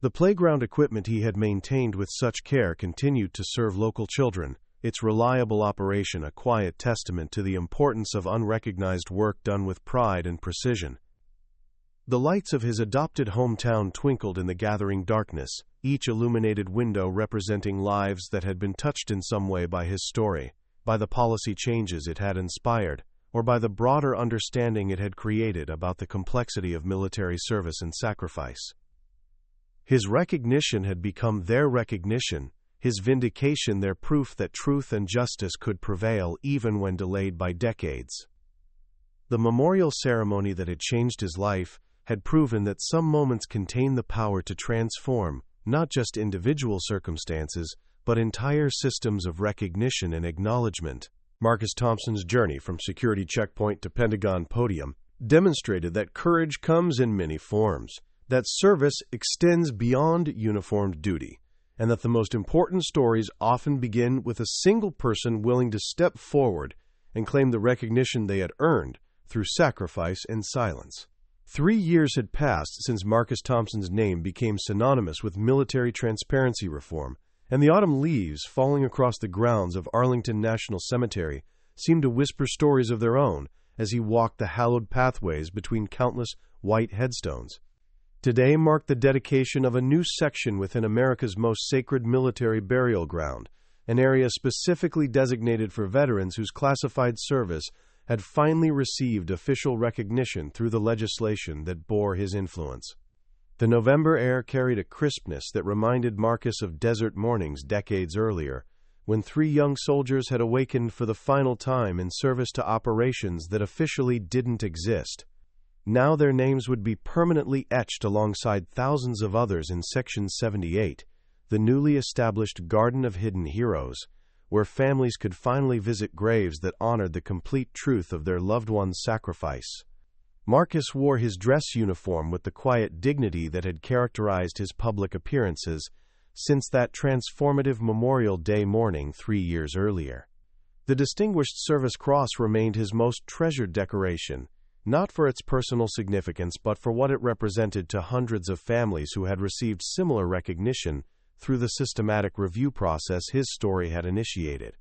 The playground equipment he had maintained with such care continued to serve local children, its reliable operation a quiet testament to the importance of unrecognized work done with pride and precision. The lights of his adopted hometown twinkled in the gathering darkness, each illuminated window representing lives that had been touched in some way by his story, by the policy changes it had inspired, or by the broader understanding it had created about the complexity of military service and sacrifice. His recognition had become their recognition, his vindication their proof that truth and justice could prevail even when delayed by decades. The memorial ceremony that had changed his life had proven that some moments contain the power to transform, not just individual circumstances, but entire systems of recognition and acknowledgement. Marcus Thompson's journey from security checkpoint to Pentagon podium demonstrated that courage comes in many forms, that service extends beyond uniformed duty, and that the most important stories often begin with a single person willing to step forward and claim the recognition they had earned through sacrifice and silence. 3 years had passed since Marcus Thompson's name became synonymous with military transparency reform, and the autumn leaves falling across the grounds of Arlington National Cemetery seemed to whisper stories of their own as he walked the hallowed pathways between countless white headstones. Today marked the dedication of a new section within America's most sacred military burial ground, an area specifically designated for veterans whose classified service had finally received official recognition through the legislation that bore his influence. The November air carried a crispness that reminded Marcus of desert mornings decades earlier, when 3 young soldiers had awakened for the final time in service to operations that officially didn't exist. Now their names would be permanently etched alongside thousands of others in Section 78, the newly established Garden of Hidden Heroes, where families could finally visit graves that honored the complete truth of their loved ones' sacrifice. Marcus wore his dress uniform with the quiet dignity that had characterized his public appearances since that transformative Memorial Day morning 3 years earlier. The Distinguished Service Cross remained his most treasured decoration, not for its personal significance but for what it represented to hundreds of families who had received similar recognition through the systematic review process his story had initiated.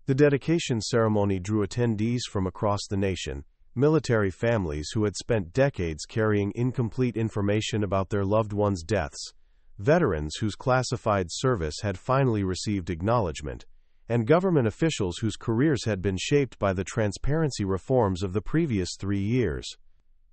The dedication ceremony drew attendees from across the nation, military families who had spent decades carrying incomplete information about their loved ones' deaths, veterans whose classified service had finally received acknowledgement, and government officials whose careers had been shaped by the transparency reforms of the previous 3 years.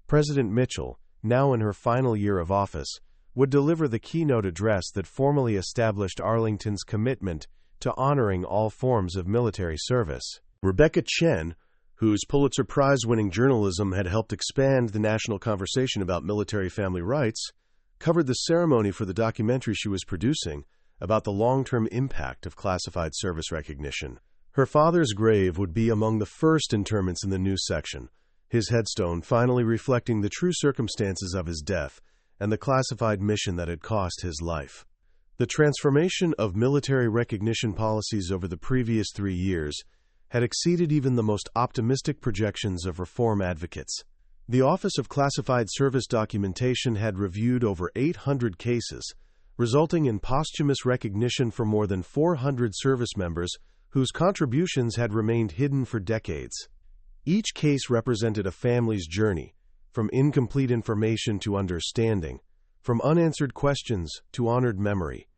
President Mitchell, now in her final year of office, would deliver the keynote address that formally established Arlington's commitment to honoring all forms of military service. Rebecca Chen, whose Pulitzer Prize-winning journalism had helped expand the national conversation about military family rights, covered the ceremony for the documentary she was producing about the long-term impact of classified service recognition. Her father's grave would be among the first interments in the new section, his headstone finally reflecting the true circumstances of his death and the classified mission that had cost his life. The transformation of military recognition policies over the previous 3 years had exceeded even the most optimistic projections of reform advocates. The Office of Classified Service Documentation had reviewed over 800 cases, resulting in posthumous recognition for more than 400 service members whose contributions had remained hidden for decades. Each case represented a family's journey, from incomplete information to understanding, from unanswered questions to honored memory.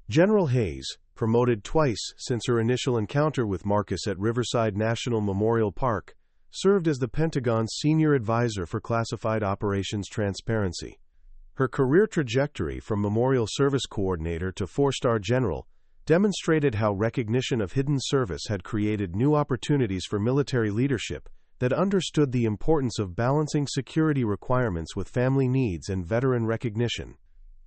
General Hayes, promoted twice since her initial encounter with Marcus at Riverside National Memorial Park, served as the Pentagon's senior advisor for classified operations transparency. Her career trajectory from Memorial Service Coordinator to 4-star General demonstrated how recognition of hidden service had created new opportunities for military leadership that understood the importance of balancing security requirements with family needs and veteran recognition.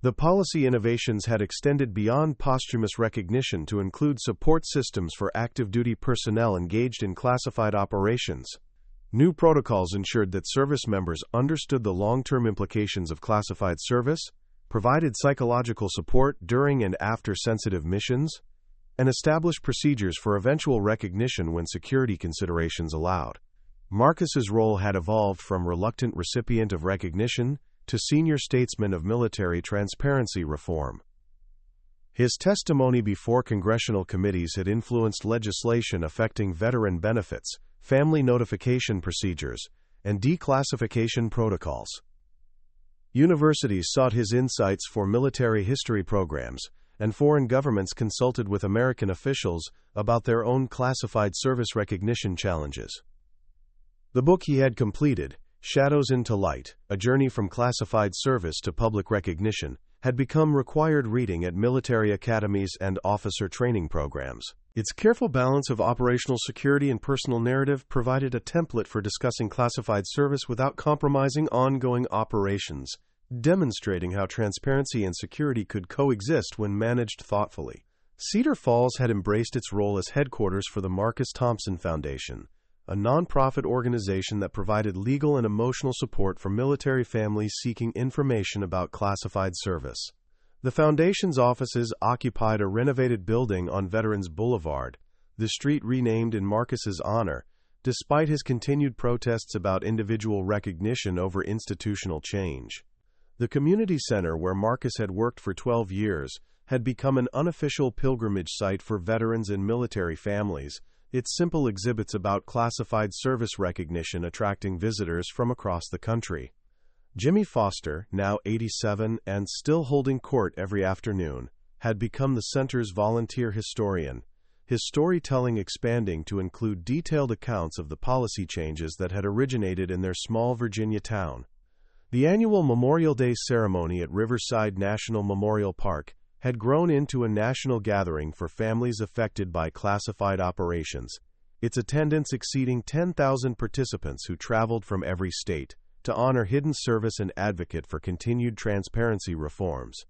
The policy innovations had extended beyond posthumous recognition to include support systems for active duty personnel engaged in classified operations. New protocols ensured that service members understood the long-term implications of classified service, provided psychological support during and after sensitive missions, and established procedures for eventual recognition when security considerations allowed. Marcus's role had evolved from reluctant recipient of recognition to senior statesman of military transparency reform. His testimony before congressional committees had influenced legislation affecting veteran benefits, family notification procedures, and declassification protocols. Universities sought his insights for military history programs, and foreign governments consulted with American officials about their own classified service recognition challenges. The book he had completed, Shadows into Light, A Journey from Classified Service to Public Recognition, had become required reading at military academies and officer training programs. Its careful balance of operational security and personal narrative provided a template for discussing classified service without compromising ongoing operations, demonstrating how transparency and security could coexist when managed thoughtfully. Cedar Falls had embraced its role as headquarters for the Marcus Thompson Foundation, a nonprofit organization that provided legal and emotional support for military families seeking information about classified service. The Foundation's offices occupied a renovated building on Veterans Boulevard, the street renamed in Marcus's honor, despite his continued protests about individual recognition over institutional change. The community center, where Marcus had worked for 12 years, had become an unofficial pilgrimage site for veterans and military families, its simple exhibits about classified service recognition attracting visitors from across the country. Jimmy Foster, now 87 and still holding court every afternoon, had become the center's volunteer historian, his storytelling expanding to include detailed accounts of the policy changes that had originated in their small Virginia town. The annual Memorial Day ceremony at Riverside National Memorial Park had grown into a national gathering for families affected by classified operations, its attendance exceeding 10,000 participants who traveled from every state to honor hidden service and advocate for continued transparency reforms.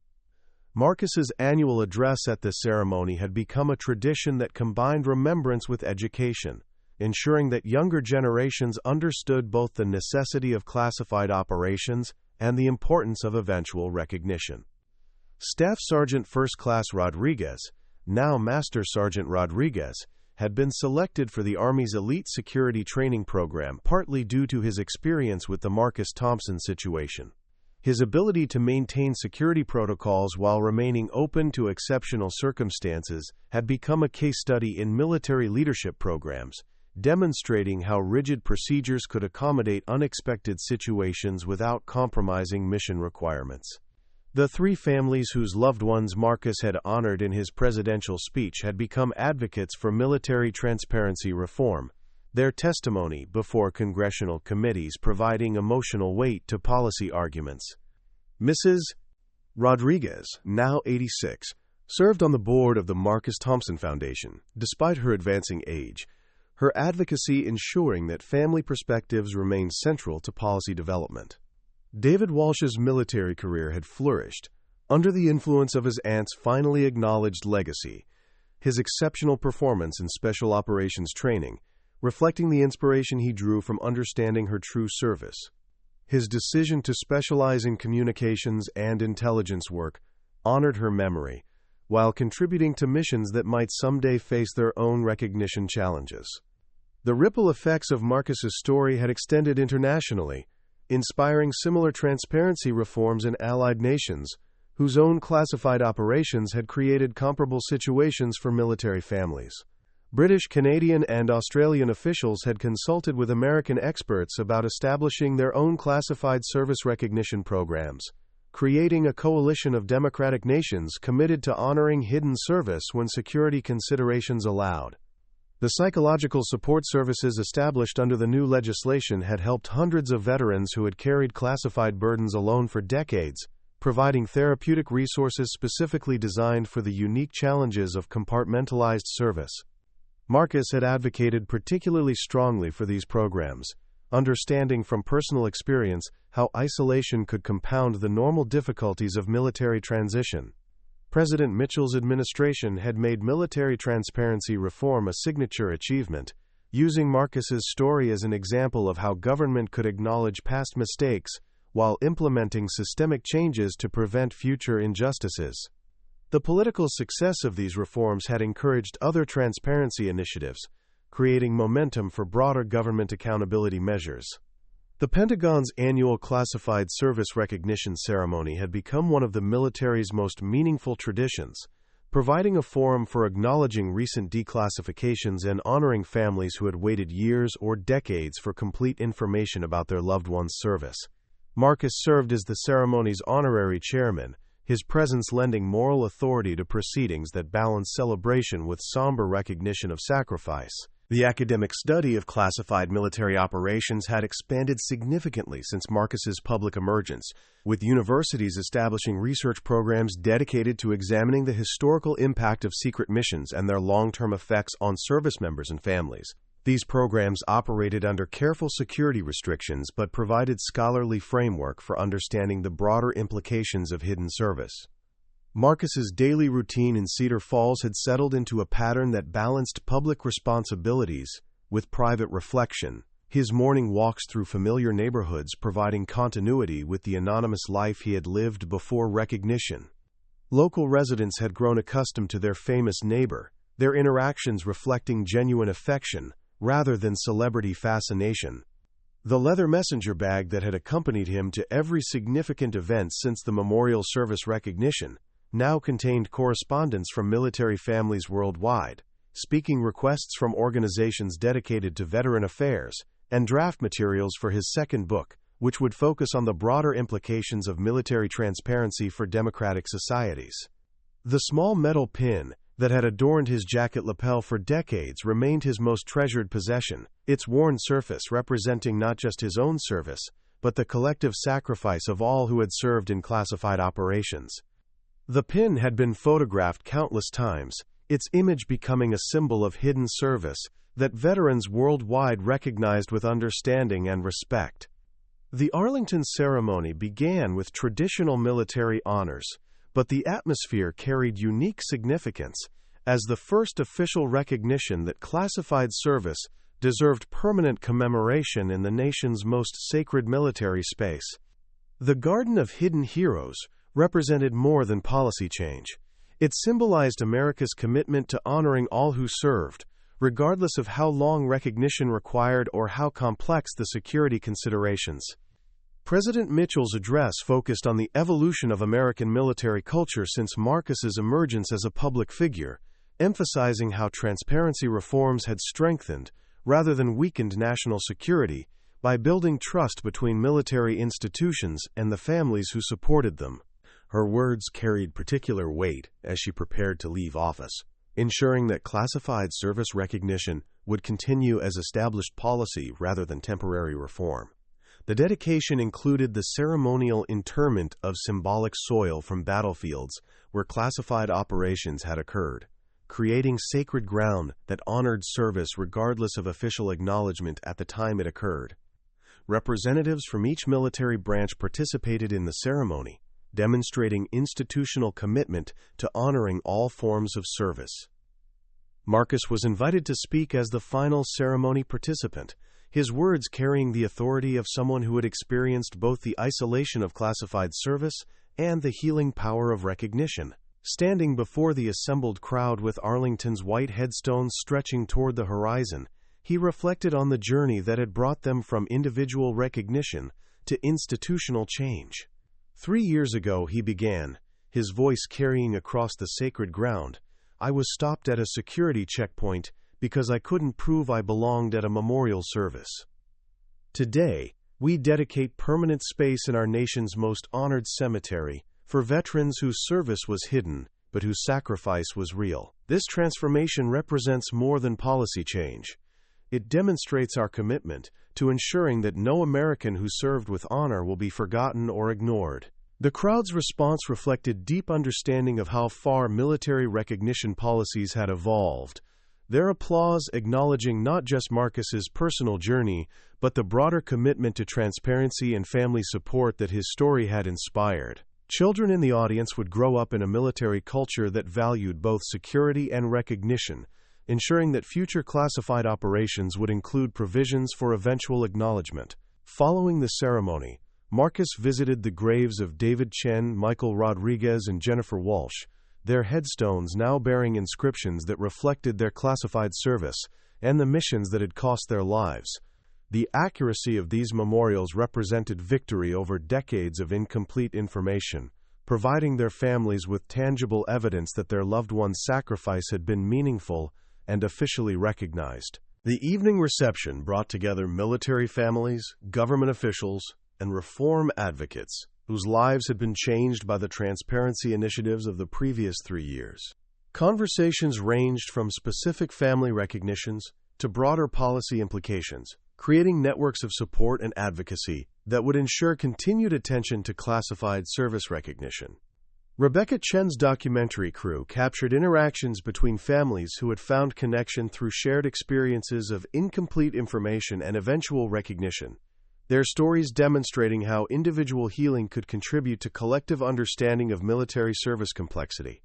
Marcus's annual address at the ceremony had become a tradition that combined remembrance with education, ensuring that younger generations understood both the necessity of classified operations and the importance of eventual recognition. Staff Sergeant First Class Rodriguez, now Master Sergeant Rodriguez, had been selected for the Army's Elite Security Training Program partly due to his experience with the Marcus Thompson situation. His ability to maintain security protocols while remaining open to exceptional circumstances had become a case study in military leadership programs, demonstrating how rigid procedures could accommodate unexpected situations without compromising mission requirements. The three families whose loved ones Marcus had honored in his presidential speech had become advocates for military transparency reform, their testimony before congressional committees providing emotional weight to policy arguments. Mrs. Rodriguez, now 86, served on the board of the Marcus Thompson Foundation, despite her advancing age, her advocacy ensuring that family perspectives remained central to policy development. David Walsh's military career had flourished under the influence of his aunt's finally acknowledged legacy, his exceptional performance in special operations training, reflecting the inspiration he drew from understanding her true service. His decision to specialize in communications and intelligence work honored her memory, while contributing to missions that might someday face their own recognition challenges. The ripple effects of Marcus's story had extended internationally, inspiring similar transparency reforms in allied nations, whose own classified operations had created comparable situations for military families. British, Canadian, and Australian officials had consulted with American experts about establishing their own classified service recognition programs, creating a coalition of democratic nations committed to honoring hidden service when security considerations allowed. The psychological support services established under the new legislation had helped hundreds of veterans who had carried classified burdens alone for decades, providing therapeutic resources specifically designed for the unique challenges of compartmentalized service. Marcus had advocated particularly strongly for these programs, understanding from personal experience how isolation could compound the normal difficulties of military transition. President Mitchell's administration had made military transparency reform a signature achievement, using Marcus's story as an example of how government could acknowledge past mistakes while implementing systemic changes to prevent future injustices. The political success of these reforms had encouraged other transparency initiatives, creating momentum for broader government accountability measures. The Pentagon's annual classified service recognition ceremony had become one of the military's most meaningful traditions, providing a forum for acknowledging recent declassifications and honoring families who had waited years or decades for complete information about their loved one's service. Marcus served as the ceremony's honorary chairman, his presence lending moral authority to proceedings that balance celebration with somber recognition of sacrifice. The academic study of classified military operations had expanded significantly since Marcus's public emergence, with universities establishing research programs dedicated to examining the historical impact of secret missions and their long-term effects on service members and families. These programs operated under careful security restrictions but provided scholarly framework for understanding the broader implications of hidden service. Marcus's daily routine in Cedar Falls had settled into a pattern that balanced public responsibilities with private reflection, his morning walks through familiar neighborhoods providing continuity with the anonymous life he had lived before recognition. Local residents had grown accustomed to their famous neighbor, their interactions reflecting genuine affection rather than celebrity fascination. The leather messenger bag that had accompanied him to every significant event since the memorial service recognition now contained correspondence from military families worldwide, speaking requests from organizations dedicated to veteran affairs, and draft materials for his second book, which would focus on the broader implications of military transparency for democratic societies. The small metal pin that had adorned his jacket lapel for decades remained his most treasured possession, its worn surface representing not just his own service, but the collective sacrifice of all who had served in classified operations. The pin had been photographed countless times, its image becoming a symbol of hidden service that veterans worldwide recognized with understanding and respect. The Arlington ceremony began with traditional military honors, but the atmosphere carried unique significance as the first official recognition that classified service deserved permanent commemoration in the nation's most sacred military space. The Garden of Hidden Heroes represented more than policy change. It symbolized America's commitment to honoring all who served, regardless of how long recognition required or how complex the security considerations. President Mitchell's address focused on the evolution of American military culture since Marcus's emergence as a public figure, emphasizing how transparency reforms had strengthened, rather than weakened national security, by building trust between military institutions and the families who supported them. Her words carried particular weight as she prepared to leave office, ensuring that classified service recognition would continue as established policy rather than temporary reform. The dedication included the ceremonial interment of symbolic soil from battlefields where classified operations had occurred, creating sacred ground that honored service regardless of official acknowledgement at the time it occurred. Representatives from each military branch participated in the ceremony, demonstrating institutional commitment to honoring all forms of service. Marcus was invited to speak as the final ceremony participant, his words carrying the authority of someone who had experienced both the isolation of classified service and the healing power of recognition. Standing before the assembled crowd with Arlington's white headstones stretching toward the horizon, He reflected on the journey that had brought them from individual recognition to institutional change. 3 years ago, he began, his voice carrying across the sacred ground. I was stopped at a security checkpoint because I couldn't prove I belonged at a memorial service. Today, we dedicate permanent space in our nation's most honored cemetery for veterans whose service was hidden, but whose sacrifice was real. This transformation represents more than policy change. It demonstrates our commitment to ensuring that no American who served with honor will be forgotten or ignored. The crowd's response reflected deep understanding of how far military recognition policies had evolved, their applause acknowledging not just Marcus's personal journey, but the broader commitment to transparency and family support that his story had inspired. Children in the audience would grow up in a military culture that valued both security and recognition, ensuring that future classified operations would include provisions for eventual acknowledgement. Following the ceremony, Marcus visited the graves of David Chen, Michael Rodriguez, and Jennifer Walsh, their headstones now bearing inscriptions that reflected their classified service and the missions that had cost their lives. The accuracy of these memorials represented victory over decades of incomplete information, providing their families with tangible evidence that their loved one's sacrifice had been meaningful and officially recognized. The evening reception brought together military families, government officials, and reform advocates whose lives had been changed by the transparency initiatives of the previous 3 years. Conversations ranged from specific family recognitions to broader policy implications, creating networks of support and advocacy that would ensure continued attention to classified service recognition. Rebecca Chen's documentary crew captured interactions between families who had found connection through shared experiences of incomplete information and eventual recognition, their stories demonstrating how individual healing could contribute to collective understanding of military service complexity.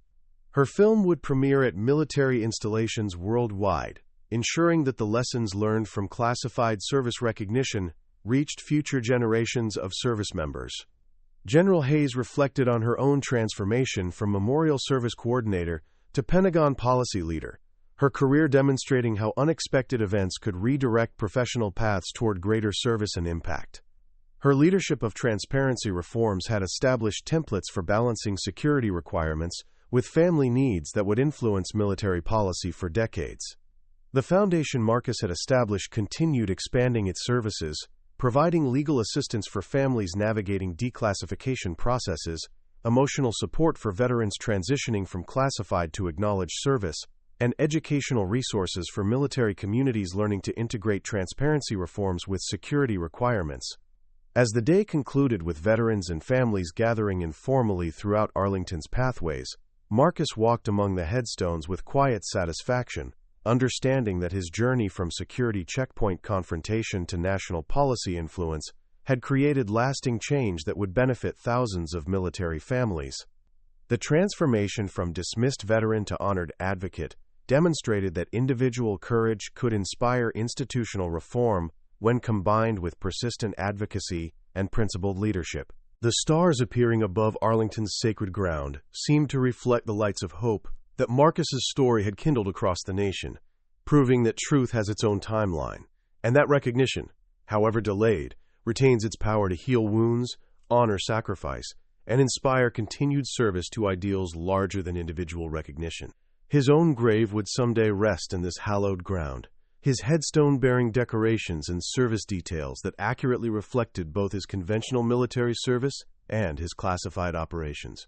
Her film would premiere at military installations worldwide, ensuring that the lessons learned from classified service recognition reached future generations of service members. General Hayes reflected on her own transformation from Memorial Service Coordinator to Pentagon Policy Leader, her career demonstrating how unexpected events could redirect professional paths toward greater service and impact. Her leadership of transparency reforms had established templates for balancing security requirements with family needs that would influence military policy for decades. The foundation Marcus had established continued expanding its services, providing legal assistance for families navigating declassification processes, emotional support for veterans transitioning from classified to acknowledged service, and educational resources for military communities learning to integrate transparency reforms with security requirements. As the day concluded with veterans and families gathering informally throughout Arlington's pathways, Marcus walked among the headstones with quiet satisfaction, understanding that his journey from security checkpoint confrontation to national policy influence had created lasting change that would benefit thousands of military families. The transformation from dismissed veteran to honored advocate demonstrated that individual courage could inspire institutional reform when combined with persistent advocacy and principled leadership. The stars appearing above Arlington's sacred ground seemed to reflect the lights of hope that Marcus's story had kindled across the nation, proving that truth has its own timeline, and that recognition, however delayed, retains its power to heal wounds, honor sacrifice, and inspire continued service to ideals larger than individual recognition. His own grave would someday rest in this hallowed ground, his headstone bearing decorations and service details that accurately reflected both his conventional military service and his classified operations.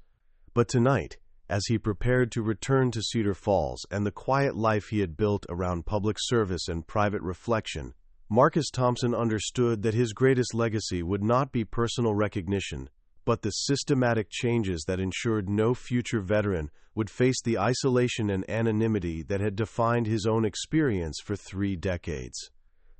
But tonight, as he prepared to return to Cedar Falls and the quiet life he had built around public service and private reflection, Marcus Thompson understood that his greatest legacy would not be personal recognition, but the systematic changes that ensured no future veteran would face the isolation and anonymity that had defined his own experience for 3 decades.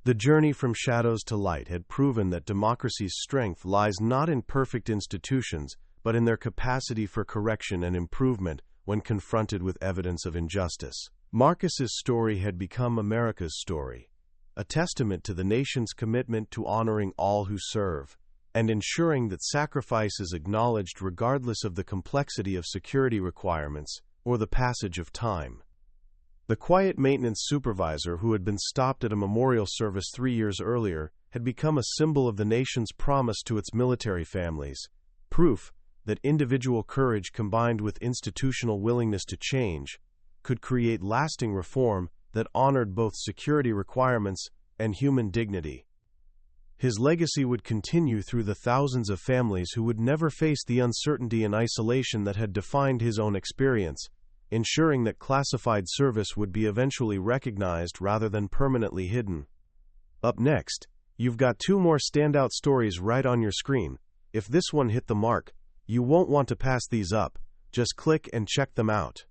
The journey from shadows to light had proven that democracy's strength lies not in perfect institutions, but in their capacity for correction and improvement when confronted with evidence of injustice. Marcus's story had become America's story, a testament to the nation's commitment to honoring all who serve, and ensuring that sacrifice is acknowledged regardless of the complexity of security requirements or the passage of time. The quiet maintenance supervisor who had been stopped at a memorial service 3 years earlier had become a symbol of the nation's promise to its military families, proof that individual courage combined with institutional willingness to change could create lasting reform that honored both security requirements and human dignity. His legacy would continue through the thousands of families who would never face the uncertainty and isolation that had defined his own experience, ensuring that classified service would be eventually recognized rather than permanently hidden. Up next, you've got 2 more standout stories right on your screen. If this one hit the mark, you won't want to pass these up. Just click and check them out.